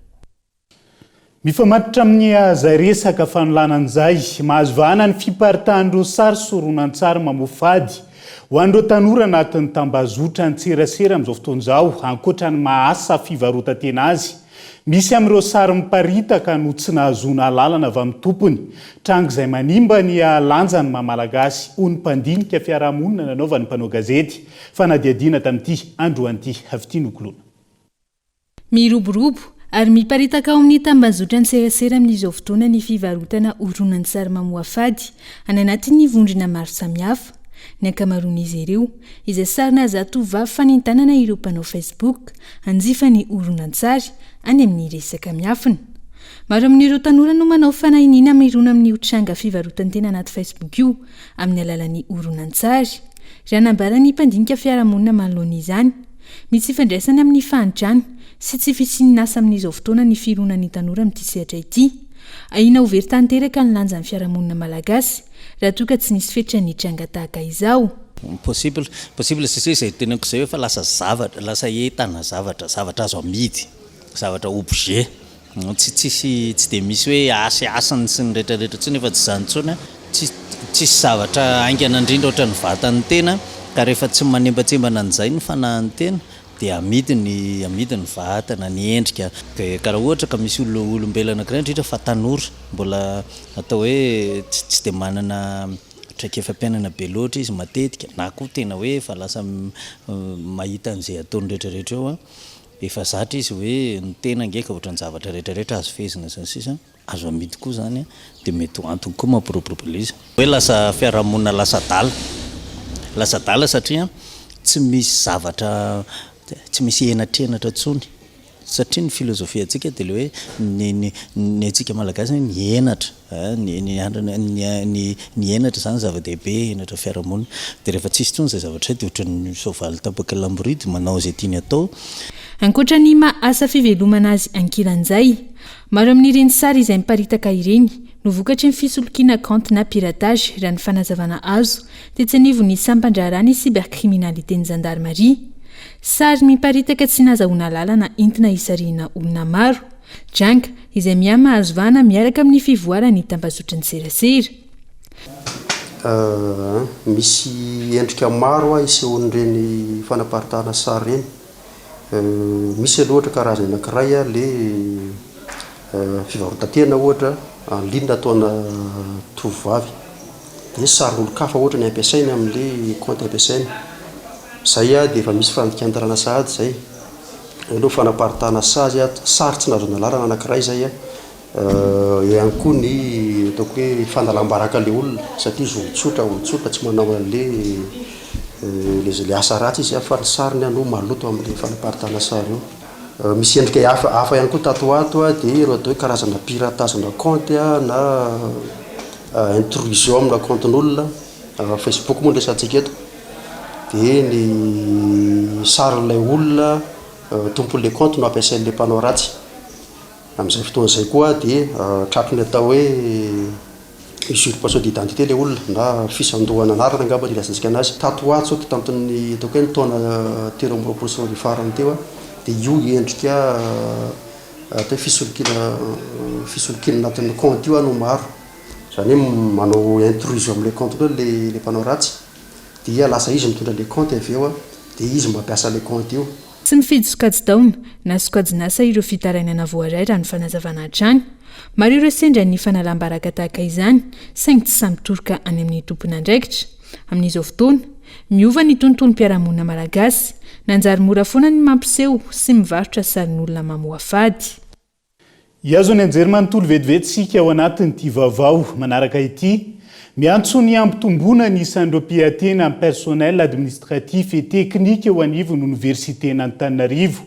Mifamatotra amin'ny azaresaka fanolanan'izay mahazo vahana ny fiparitahan'ireo sary soronan-tsary mamofady ho an'ireo tanora anatin'ny tambazotra ny tserasera amin'izao fotoan'izao ankoatra ny mahasa fivarotan-tena azy. Misy amin'ireo sary miparitaka no tsy nahazoana lalana avy amin'ny tompony. Tranga izay manimba ny lanjany mahamalagasy ho ny mpandinika fiarahamonina nanaovany mpanao gazety fanadiadiana tamin'ity androan'ity havitiny okolona. Miroborobo ary miparitaka ao amin'ny tambazotra ny serasera amin'izao fotoana ny fivarotana oronan'ny sary mamoafady any anatin'ny vondrina maro samihafa. Ny ankamaroan'izy ireo izay sarina zatovavy fanintanana ireo mpanao Facebook hanjifa ny oronan-tsary any amin'ny resaka miafina. Maro amin'ireo tanora no manao fanahiniana mirona amin'ny otranga fivarotantena anaty Facebook io amin'ny alalan'ny oronan-tsary. Raha nambarany mpandinika fiarahamonina manoloana izany, misy fifandraisana amin'ny fahantrana sy tsy fisininasa amin'izao fotoana ny fironan'ny tanora amin'ity sehatra ity. Ahina ho very tanteraka ny lanjan'ny fiarahamonina malagasy raha toa ka tsy nisy fetrany tranga tahaka izao. possible zay tenako zay hoe fa lasa entana zavatra azo amidy, zavatra objet. Tsy de misy hoe asany sy ny rehetrarehetra tsy nefa tsy zany tsony, tsisy zavatra aingana indrindra ohatra ny vatany tena, ka rehefa tsy manembatsembana an'izay ny fanahany tena dia amidy ny vatana, ny endrika. Dia karaha ohatra ka misy olombelona anankiray indrindra fa tanora mbola atao hoe tsy de manana traikefa-piainana be loatra izy matetika, na koa tena hoe fa lasa mahita an'izay ataony rehetrarehetra eo efa zatra izy hoe ny tena ngeka ohatran'ny zavatra rehetrarehetra azo fezina zany sisa azo amidy koa zany dia mety ho antony koa mampiroborobola izy hoe lasa fiarahamonina lasa dala satria tsy misy zavatra, tsy misy enatrenatra tsony. Satria ny filozofia antsika dia le hoe ny antsika malagasy ny enatra ny enatra zany zava-dehibe, enatra fiarahamonina. Dia rehefa tsisy tsony zay zavatra dia ohatran'ny soavaly tapaka lamboridy manao izay tiany atao. Ankoatra ny asa fivelomana azy ankiran'izay, maro amin'ireny sary izay miparitaka ireny no vokatry ny fisolokiana compte na piratage raha ny fanazavana azo dia tsy anivo ny sampandrarany cybercriminalité ny gendarmerie. Sary miparitaka tsy nazahoana lalana entina hisarihana olona maro, dranga izay miama hazovana miaraka amin'ny fivoarany tambazotry ny serasera. Misy endrika maro isehon'ireny fanaparitahana sary reny. Misy aloha karazana anankiray le fivarotantena ohatra anlinina ataona tovovavy dia sarin'olo-kafa ohatra ny ampiasainy amin'le compte ampiasainy. Zay dia efa misy fandikan-dalana sahady zay. Aloha fanaparitahana sary tsy nahazoana lalana anankiray zay ihany koa ny ataoko hoe fanalambaraka le olona satria izy olon-tsotra tsy manao an'le asa ratsy izy fa ny sariny no maloto amin'le fanaparitahana sary io. Misy endrika hafa ihany koa tatoato dia ireo atao hoe karazana piratage-na compte na intrusion amina compten'olona Facebook moa resantsika eto. Dia ny sarin'ilay olona tompon'ilay compte no ampiasain'ilay mpanao ratsy. Amin'izay fotoana izay koa dia tratrony atao hoe usurpation d'identité le olona na fisandohana anarana angamba ilazansika anazy. Tatoato tamin'ny ataoko hoe ny taona 13 farany teo dia io endrika atao fisolokiana anatin'ny compte io no maro. Zany hoe manao intrusion amin'ilay compte le mpanao ratsy dia lasa izy mitondra le compte avy eo dia izy mampiasa le compte io. Tsy mifidy sokajy-taona na sokajinasa ireo fitarainana voaray raha ny fanazavana hatrany. Maro ireo sendra ny fanalambaraka tahaka izany saingy tsy samy toroka any amin'ny tompon'andraikitra. Amin'izao fotoana miova ny tontolom-piarahamonina malagasy, nanjary mora foana ny mampiseho sy mivarotra sarin'olona mamoafady. Iazo ny anjery manontolo vetivetsika ao anatin'ity vaovao manaraka ity. Miantso ny ampitomboana ny isan'ireo mpiantena amin'ny personnel administratif et technique eo anivon'ny Universiténa Antananarivo.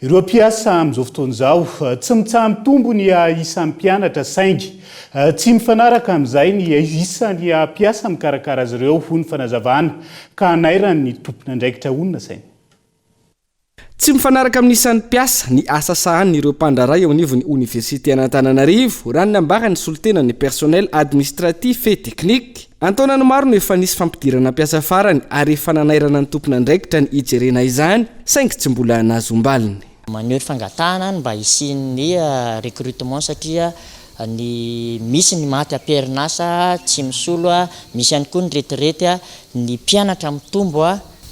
Ireo mpiasa amin'izao fotoana izao tsy mitsaha mitombo ny isan'ny mpianatra saingy tsy mifanaraka amin'izay ny isan'ny mpiasa mikarakara azy ireo ho ny fanazavana ka nairany tompon'andraikitra onona sainy. Tsy mifanaraka amin'ny isan'ny mpiasa ny asa sahan'ny ireo mpandraray ao anivon'ny Universiténa Antananarivo raha ny ambara ny solotena ny personnel administratif et technique. Antaonany maro no efa nisy fampidirana mpiasa farany ary efa nanairana ny tompon'andraikitra ny hijerena izany saingy tsy mbola nazombaliny. Maneho fangatahana mba hisian'ny recrutement satria ny misy ny maty am-perinasa tsy misolo, misy ihany koa ny retirety ny mpianatra mitombo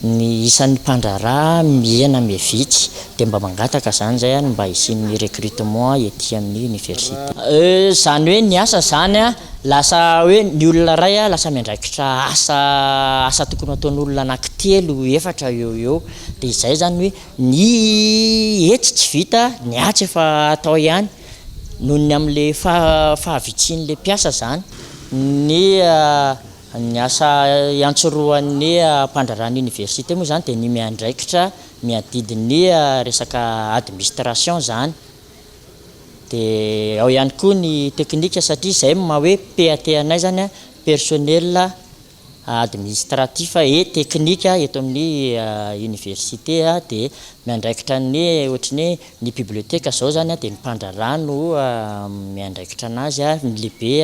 ny isan'ny mpandrara miena mevitsy dia mba mangataka zany zay mba hisian'ny recrutement ety amin'ny université. Zany hoe ny asa zany lasa hoe ny olona ray a lasa miandraikitra asa tokony ataon'olona anankitelo efatra eo dia izay zany hoe ny etsy tsy vita ny atsy efa atao ihany noho ny amin'le fahavitsian'le mpiasa zany ny asa iantsoroan'ny mpandrarana université moa zany dia ny miandraikitra miadidiny resaka administration zany dia ao ihany koa ny teknika satria izay ma hoe PAT anay zany a personnel administratif et teknika eto amin'ny université dia miandraikitra ny ohatrany ny biblioteka zao zany dia ny mpandrarano miandraikitra anazy ny lehibe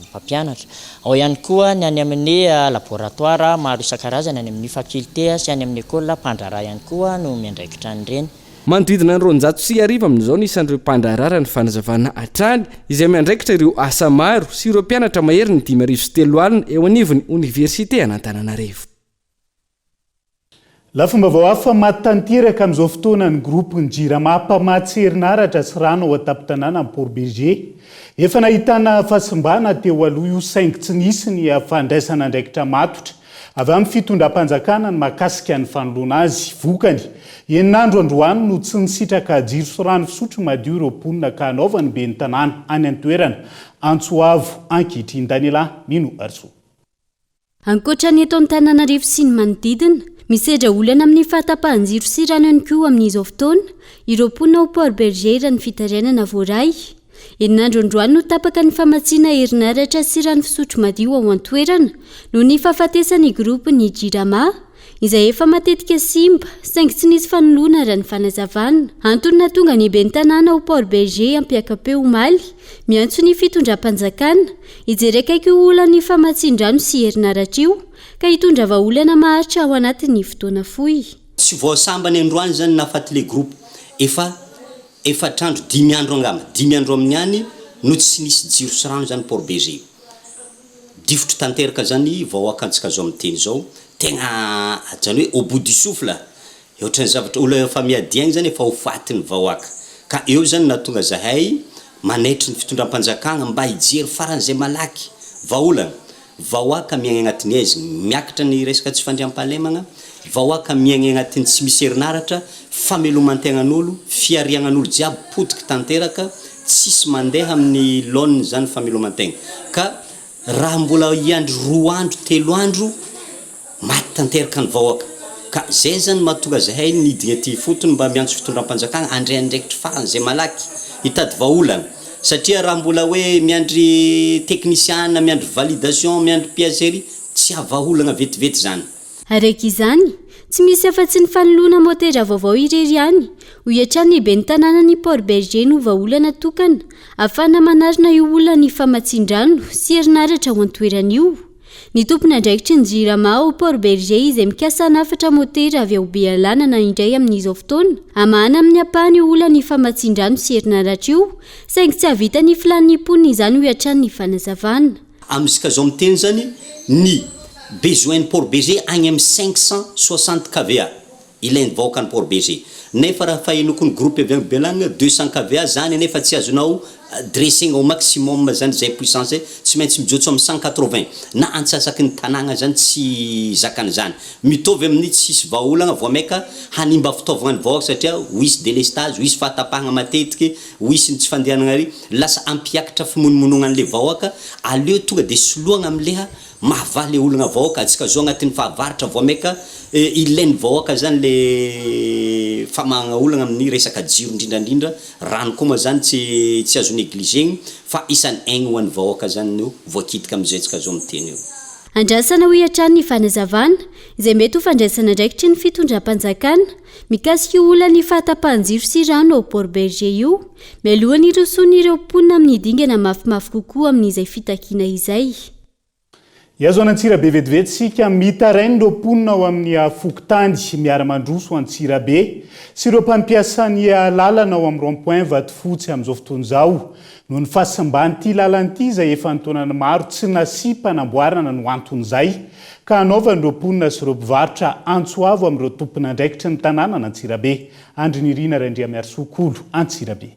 mpampianatra ao ihany koa ny any amin'ny laboratoire maro isan-karazany any amin'ny faculté sy any amin'ny école mpandrara ihany koa no miandraikitra an'ireny. Manodidina ny 900 amin'izao ny isan'ireo mpandrarara ny fanazavana hatrany izay miandraikitra ireo asa maro sy ireo mpianatra mahery ny 503 eo anivon'ny université an'Antananarivo. Lafomba hafa matanteraka amin'izao fotoana ny groupe Jirama mpamatserinaratra sy rano ao an-tampon-tanàna amin'ny Port Berger efa nahitana fahasimbana teo aloha io saingy tsy nisy ny fandraisana andraikitra matotra avy amin'ny fitondram-panjakana ny mahakasika ny fanoloana azy vokany eninandro androany no tsy nisitraka jiro sy rano fisotro madio ireo mponina ka hanaovany be ny tanàna any an-toerana Antsoavo ankehitriny Daniela Mino Arso. Ankoatra ny eto Antananarivo sy ny manodidina misedra olana amin'ny fahatapahan-jiro sy rano ihany koa amin'izao fotoana ireo mponina ao Port Berger ny fitarainana voaray. Eninandro androany no tapaka ny famatsiana herinaratra sy rano fisotro madio ao an-toerana noho ny fahafatesany groupe ny Jirama izay efa matetika simba saingy tsy nisy fanoloana raha ny fanazavana. Antony nahatonga ny ben'ny tanàna ao Port Berger ampiakapeo omaly miantso ny fitondram-panjakana ijerekaiky olana ny famatsin-drano sy herinaratra io ka hitondra vahaolana maharitra ao anatin'ny fotoana fohy. Tsy voasambany androany zany nahafaty groupe efatrandro 10 andro angamba 10 andro amin'ny any no tsy nisy jiro sy rano zany Port Berger. Difotro tanteraka zany vahoakantsika zao amin'ny teny zao tegna zany hoe au bout du souffle ohatran'ny zavatra olona efa miadiagny zany efa ho fatiny vahoaka ka eo zany nahatonga zahay manaitry ny fitondram-panjakana mba hijery faran'izay malaky vahoaka miaigna agnatin'ny aizy miakatra ny resaka tsy fandriam-pahalemagna vahoaka miaigna agnatin'ny tsy misy herinaratra fameloman-tegnan'olo fiariagnan'olo jiaby potika tanteraka tsisy mandeha amin'ny laoniny zany fameloman-tegna ka raha mbola iandro 2 andro 3 andro maty tanteraka ny vahoaka ka zay zany mahatonga zahay nidina ty fotony mba miantso fitondram-panjakana andraindraikitra faran'izay malaky hitady vahaolana satria raha mbola hoe miandry technicien miandry validation miandry piazerie tsy avaolana vetivety zany. Araiky izany tsy misy afa-tsy ny fanoloana motera vaovao irery ihany ho iatrany ben'ny tanàna ny Port Berger no vahaolana tokana ahafahana manarina io olana ny famatsin-drano sy herinaratra ao an-toerana io. Ny tompony andraikitry ny Jirama ao Port Berger izay mikasa nafatra motera avy ao Bealanana indray amin'izao fotoana amahana amin'ny ampahany olana ny famatsin-drano sy herinaratra io saingy tsy havita ny filan'ny mponina izany ho iatrany ny fanazavana. Amin'izika zao miteny zany ny besoin Port Berger agny amin'ny 560 kVA ilainy vahoaka ny Port Berger nefa raha fahenoko ny groupe avy any Bealanana 200 kVA zany nefa tsy azonao dressing au maximum zany zay puissance tsy maintsy mijotso amin'ny 180 na antsasaky ny tanàna zany tsy zakany zany mitovy amin'ny tsisy vahaolana vao maika hanimba fitaovagna ny vahoaka satria wisy délestage wisy fahatapahana matetiky wisy ny tsy fandehanana ary lasa ampiakatra fimonomonogna an'le vahoaka aleo tonga de soloagna amin'leha mahavaly olana vahoaka atsika zao agnatin'ny fahavaratra vao maika ilainy vahoaka zany le famagna olana amin'ny resaka jiro indrindrandrindra rano koa ma zany tsy azo négligegny fa isany aigny ho an'ny vahoaka zany no voakitika amin'izay tsika zao miteny io. Andrasana ho iatrany ny fanazavana izay mety ho fandraisana andraikitry ny fitondram-panjakana mikasika olana ny fahatapahan-jiro sy rano ao Port Berger io mialohany irosony ireo mponina amin'ny dingana mafimafy kokoa amin'izay fitakiana izay. Iazo an'Antsirabe vetivety sika mitarainy ireo mponina ao amin'ny fokotany miara-mandroso Antsirabe sy ireo mpampiasany lalana ao amin'ny rond-point Vatofotsy amin'izao fotoana izao noho ny fahasamban'ity lalana izay efa ntaonany maro tsy nasy-panamboarana no anton'izay ka hanaovany ireo mponina sy ireo mpivarotra Antsoavo amin'ireo tompony andraikitry ny tanàna Antsirabe. Andry Nirina Randria Miarso Kolo Antsirabe.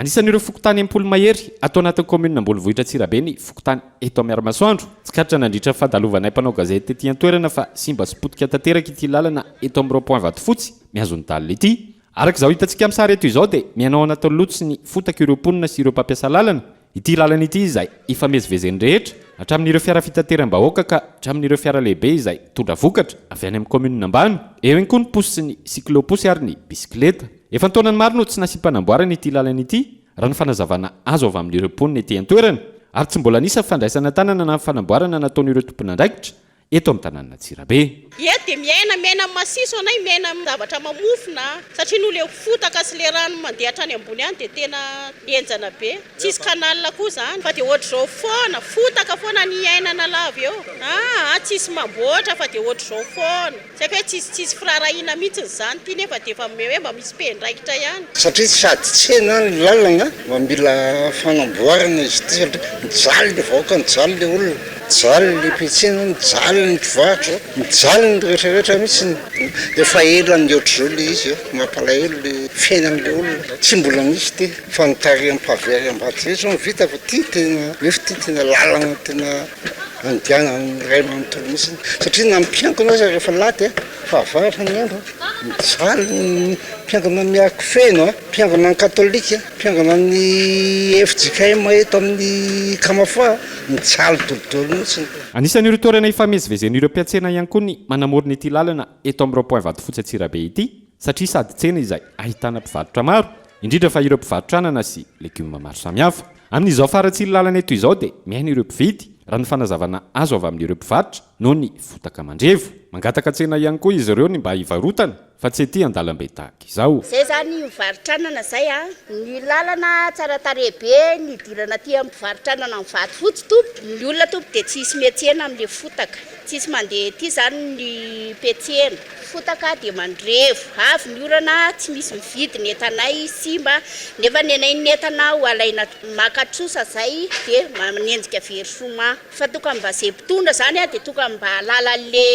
anisan'ireo fokotany am-polo mahery atao anatin'ny komuna Ambonivohitra Tsirabe ny fokotany eto amin'ny Miaramasoandro. Tsy nandritra fahadalovanay mpanao gazety ety an-toerana fa simba sy potika tanteraka ity lalana eto amin'ny rond-point Vatofotsy mihazo ny dalina ity. Araka izao hitantsika amin'ny sary eto izao dia mianao anatin'ny lotsy ny fotaka ireo mponina sy ireo mpampiasa lalana. Ity lalana ity izay ifamezivezen'ny rehetra hatramin'ireo fiara fitateram-bahoaka ka hatramin'ireo fiara lehibe izay tondra vokatra avy any amin'ny komuna ambany. Eo ihany koa ny posy sy ny siklôposy ary ny bisikileta. Efa ny taonany maro no tsy nasy-panamboarana ity lalana ity raha ny fanazavana azo avy amin'ireo mponina ety an-toerana ary tsy mbola nisy fandraisana tanana na fanamboarana nataon'ireo tompon'andraikitra eto amin'ny tanàna Tsirabe. Eto dia miaina masiso anay miaina zavatra mamofona satria no le fotaka sy le rano mandeha hatrany ambony any dia tena enjana be. Tsisy kanalina koa zany fa dia ohatr'izao foana fotaka foana ny ainana lava eo. Tsisy mamboatra fa dia ohatr'izao foana. Tsy haiko hoe tsisy firarahina mihitsy zany ity nefa dia efa hoe mba misy pendraikitra ihany. Satria sady tsena ny lalana mba mila fanamboarana izy ity satria mijaly le vahoaka mijaly le olona. Mijaly le petsena mijaly ny mpivarotra mijaly ny rehetrarehetra mihitsy efa elany ohatr'izao le izy mampalahelo le fiainan'le olona tsy mbola misy ty fanontariam-pavery ambadirehetra vita fa ty tena efa ty tena lalana tena andiana ray manontolo mihitsy satria na mpiankona azy rehefa laty fahavaratra ny andro mijaly ny mpiangana miako feno mpiangana ny katolika mpiangana ny FJKM eto amin'ny Kamafa mijaly dolodolo mihitsy. Anisan'ireo toerana ifamezivezen'ireo mpiantsena ihany koa ny manamorona ity lalana eto amin'ny rond-point Vatofotsy Tsirabe ity satria sady tsena izay ahitana mpivarotra maro indrindra fa ireo mpivarotra anana sy legioma maro samihafa. Amin'izao faratsily lalana eto izao dia miaina ireo mpividy raha ny fanazavana azo avy amin'ireo mpivarotra noho ny fotaka mandrevo. Mangataka tsena ihany koa izy ireo ny mba hivarotana fa tsy ety an-dalambe tahaka izao. Zay zany mivarotranana zay ny lalana tsara tarehibe ny dirana aty amin'ny mpivarotranana amin'ny Vatofotsy tompy ny olona tompy dia tsisy metsena amin'le fotaka tsisy mandeha ety zany ny petsena fotaka dia mandrevo avy ny orana tsy misy mividy ny entanay simba nefa ny anay ny entana ho alaina makatrosa zay dia manenjika verisoma fa toka mba zay mpitondra zany dia toka mba lalan'le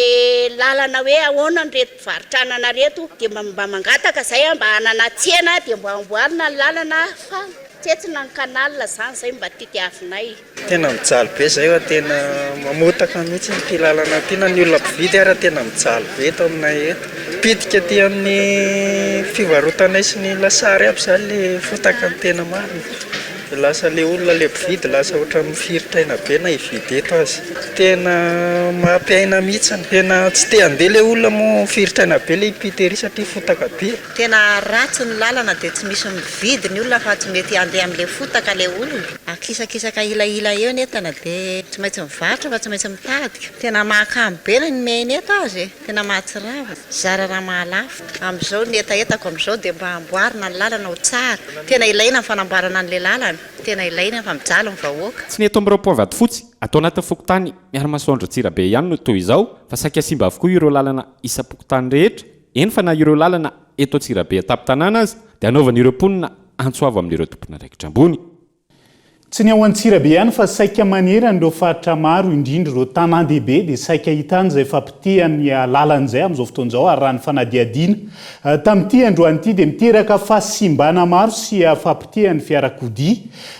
lalana hoe ahoana ny reto mpivarotranana reto dia mba mangataka zay mba hanana tsena dia mba amboarina ny lalana fa tsetsina ny kanalina zany zay mba titiavinay. Tena mijaly be zay fa tena mamotaka mihitsy ny lalana ty na ny olona mpividy ary tena mijaly be eto aminay eto. Pitika ty amin'ny fivarotanay sy ny lasary aby zany le fotaka ny tena marina. Lasa le olona le mpividy lasa ohatra mifiritaina be na hividy eto azy. Tena mampiaina mihitsy tena tsy te handeha le olona mo mifiritaina be le hipitery satria fotaka be. Tena ratsy ny lalana dia tsy misy mividy ny olona fa tsy mety handeha amin'le fotaka le olona. Akisakisaka ilaila eo ny entana dia tsy maintsy mivarotra fa tsy maintsy mitadika. Tena mahakamo be ny miaina eto azy tena mahatsirava zara raha mahalafo. Amin'izao ny etaetako amin'izao dia mba amboarina ny lalana ho tsara. Tena ilaina ny fanamboarana an'le lalana. Tena ilaina fa mijaly ny vahoaka. Tsy ny eto amin'ny rond-point Vatofotsy atao anatin'ny fokotany Miaramasoandro Tsirabe ihany no toy izao fa saika simba avokoa ireo lalana isam-pokotany rehetra eny fa na ireo lalana eto Tsirabe atapy-tanàna azy dia anaovana ireo mponina antsoavo amin'ireo tompon'andraikitra ambony. Tsy ny ao an-Tsirabe ihany fa saika manerana ireo faritra maro indrindra ireo tanàn-dehibe dia saika hitany izay fampitehany lalan'izay amin'izao fotoan'izao ary raha ny fanadihadiana. Tamin'ity androany ity dia miteraka fahasimbana maro sy fampitehany fiarakodia.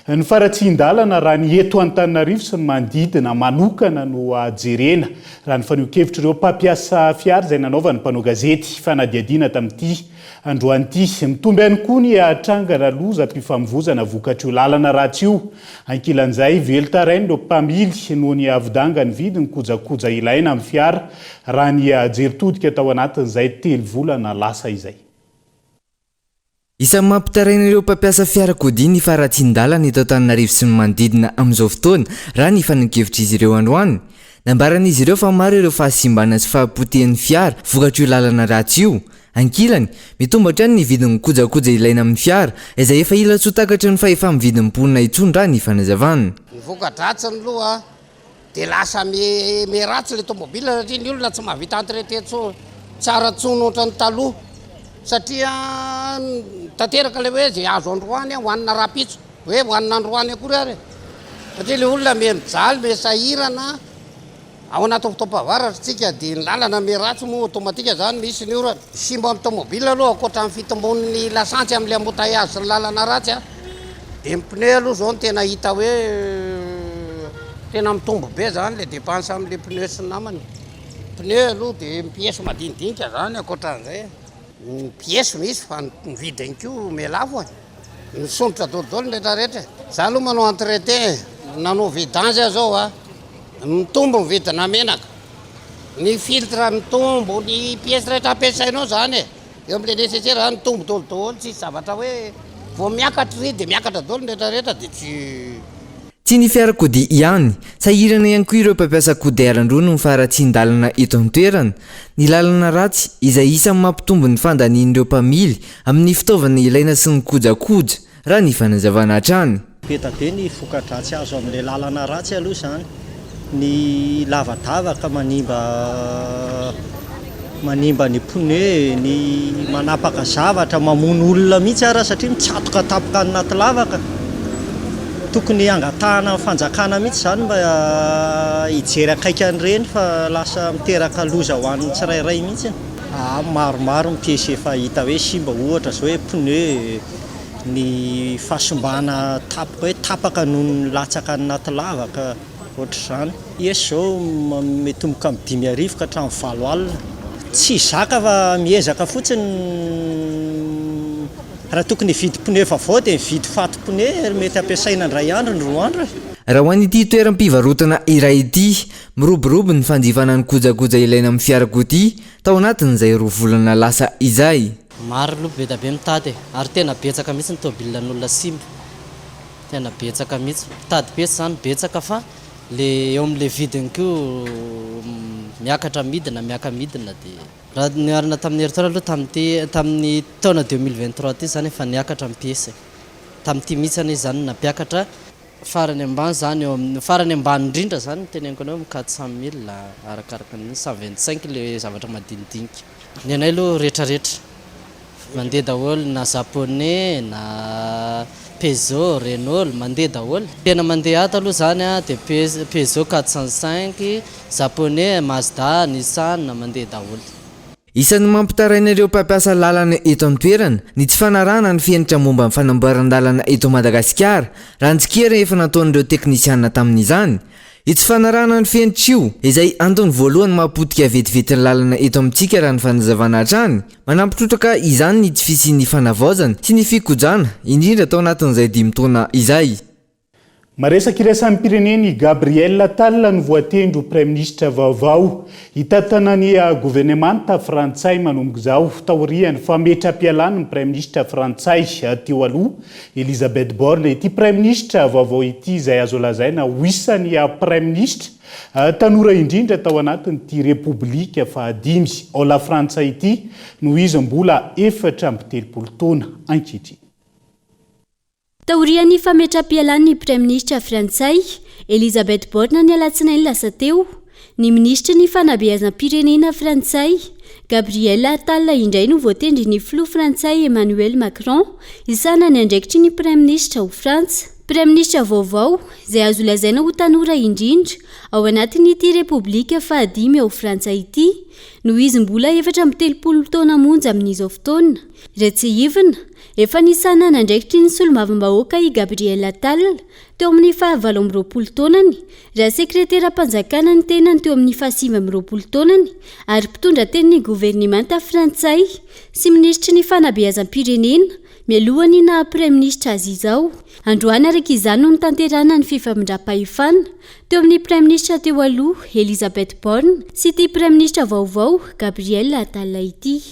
Ny faratsian-dalana raha ny eto Antananarivo sy ny manodidina manokana no jerena raha ny faneho-kevitra ireo mpampiasa fiara izay nanaovany mpanao gazety fanadihadiana tamin'ity androany ity. Mitomby ihany koa ny atrangana lozam-pifamoivoizana vokatry io lalana ratsy io. Ankilan'izay velo tarainy ireo mpamily noho ny avidanga ny vidiny kojakoja ilaina amin'ny fiara raha ny jeritodika tao anatin'izay 3 volana lasa izay. Isan'ny mampitaraina ireo mpampiasa fiarakodia ny faratsian-dalana eto Antananarivo sy ny manodidina amin'izao fotoana raha ny faneho-kevitra izy ireo androany. Nambaran'izy ireo fa maro ireo fahasimbana sy fahampotehan'ny fiara vokatry io lalana ratsy io. Ankilany, mitombatra ny vidin'ny kojakoja ilaina amin'ny fiara izay efa ila tsy ho takatry ny fahefa-mividin'ny mponina itsondra ny fanazavana. Ny voka-dratsiny aloha dia lasa meratsy le tomobila satria ny olona tsy mahavita entretien tsara tsono ohatran'ny taloha satria tanteraka le hoe zay azo androany hoanina rapitso hoe hoanina androany akory ary satria le olona mijaly mesahirana ao anaty fotoam-pahavaratra tsika dia ny lalana meratsy moa automatika zany misy ny orana simba amin'ny tomobila aloha akoatra amin'ny fitombon'ny lasantsy amin'le embouteillage sy ny lalana ratsy dia pneu aloha zao no tena hita hoe tena mitombo be zany le dépense amin'le pneu sy namany. Pneu aloha dia pièce madinidinika zany akoatran'izay. Ny pièce misy fa ny vidiny koa mialafo ny sondotra dolidoly rehetrarehetra. Za aloha manao entretien nanao vidange zao a mitombo ny vidina menaka, ny filtre mitombo, ny pièce rehetra ampiasainao zany eo amin'le nécessaire zany mitombo dolidoly, tsy zavatra hoe vao miakatra ry dia miakatra daholo rehetrarehetra dia tsy ny fiarakodia ihany, sahirana ihany koa ireo mpampiasa kodiaran-droa no faratsin-dalana eto an-toerana. Ny lalana ratsy izay isan'ny mampitombo ny fandanian'ireo mpamily amin'ny fitaovana ilaina sy ny kojakoja raha ny fanazavana hatrany. Beta be ny voka-dratsy azo amin'ilay lalana ratsy aloha zany, ny lavadavaka manimba ny pneu, ny manapaka zavatra, mamono olona mihitsy ara satria mitsatoka tapoka anaty lavaka. Tokony angatahana fanjakana mihitsy zany mba hijery akaiky an'ireny fa lasa miteraka loza ho an'ny tsirairay mihitsy. Maromaro ny pièce efa hita hoe simba, ohatra zao hoe pneu, ny fahasombana tapoka hoe tapaka noho ny latsaka anaty lavaka, ohatr'izany. Iesy zao metomboka amin'ny 5 arivo ka hatramin'ny 7 alina. Tsy zaka fa miezaka fotsiny raha tokony vidy pneu vaovao dia vidy faty pneu mety ampiasaina indray andro ny 2 andro. Raha ho an'ity toeram-pivarotana iray ity, miroborobo ny fandivana ny kojakoja ilaina amin'ny fiarakodia tao anatin'izay 2 volana lasa izay. Maro aloha be da be mitady ary tena betsaka mihitsy ny tomobilin'olona simba, tena betsaka mihitsy mitady betsaka zany, betsaka fa le eo amin'le vidiny koa miakatra midina dia raha niarina tamin'ny heritaona aloha tamin'ny taona 2023 ty zany efa niakatra amin'ny pièce, tamin'ity mihitsy zany nampiakatra farany ambany zany eo amin'ny farany ambany indrindra zany teneniko anao 400 000 arakaraka ny 125 le zavatra madinidinika. Ny anay aloha rehetrarehetra mandeha daholo, na japonais na Peugeot, Renault mandeha daholo. Tena mandeha ato aloha zany dia Peugeot 405, japonais, Mazda, Nissan mandeha daholo. Isan'ny mampitaraina ireo mpampiasa lalana eto an-toerana ny tsy fanarahana ny fianatra momba ny fanamboaran-dalana eto Madagasikara raha nitsikera efa nataon'ireo teknisianina tamin'izany. Itsy fanarahana ny fianatra io izay antony voalohany mahapotika vetivety ny lalana eto amintsika raha ny fanazavana hatrany. Manampitrotraka izany ny tsy fisian'ny fanavaozana sy ny fikojana indrindra tao anatin'izay 5 taona izay. Maresaka irasan'ny pireneny Gabriel Attal no voatendro Premier Ministre Vaovao hitatana ny gouvernemanta frantsay manomboka izao taorian'ny fametra-pialana ny Premier Ministre frantsay teo aloha Elisabeth Borne. Ity Premier Ministre Vaovao ity izay azo lazaina ho isan'ny Premier Ministre tanora indrindra tao anatin'ity Repoblika fahadimy ao la Frantsa ity no izy mbola 4 taona ankehitriny. Taorian'ny fametra-pialan'ny Premier Ministre frantsay Elisabeth Borne ny alatsinainy lasa teo, ny ministra ny fanabeazam-pirenena frantsay Gabriel Attal indray no voatendry ny filoha frantsay Emmanuel Macron isanany andraikitry ny Premier Ministre ho Frantsa. Premier Ministre vaovao izay azo lazaina ho tanora indrindra ao anatin'ity Repoblika fahadimy ao Frantsa ity no izy mbola 4 taona monja amin'izao fotoana. Raha tsy ivina efa nisana nandraikitry ny solombavambahoaka i Gabriel Attal teo amin'ny 29 taonany, raha sekretera mpanjakana ny tenany teo amin'ny 29 taonany ary mpitondra tenin'ny gouvernemanta frantsay sy ministry ny fanabeazam-pirenena mialohany na Premier Ministre azy izao. Androany araka izany no nitanterana ny fifamindram-pahefana teo amin'ny Premier Ministre teo aloha Elisabeth Borne sy ity Premier Ministre vaovao Gabriel Attal ity.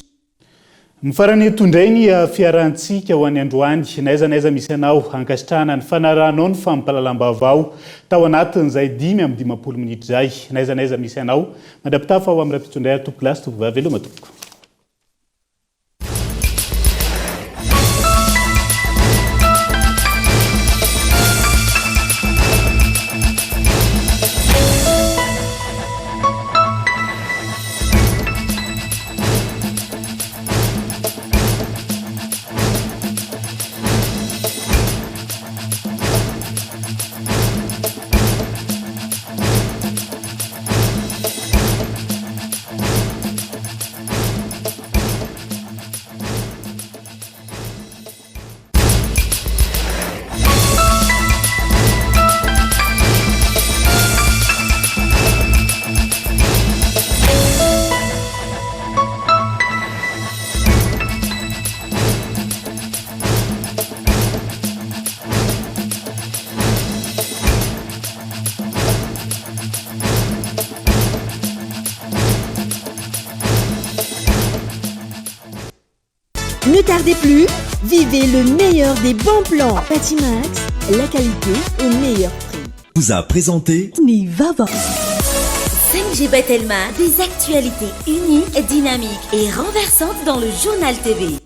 Mifarany tondray ny fiarantsika ho an'ny androany naiza misy anao ankasitrahana ny fanarahanao ny fampahalalam-baovao tao anatin'izay 5-10 minitra zay. Naiza misy anao mandrapitafa ho amin'ny raha-pitondray tompo lasy tompo vavy veloma tompoko. tardez plus, vivez le meilleur des bons plans. Patimax, la qualité au meilleur prix. Vous a présenté Vaovao. 5G Batelma, des actualités uniques, dynamiques et renversantes dans le journal TV.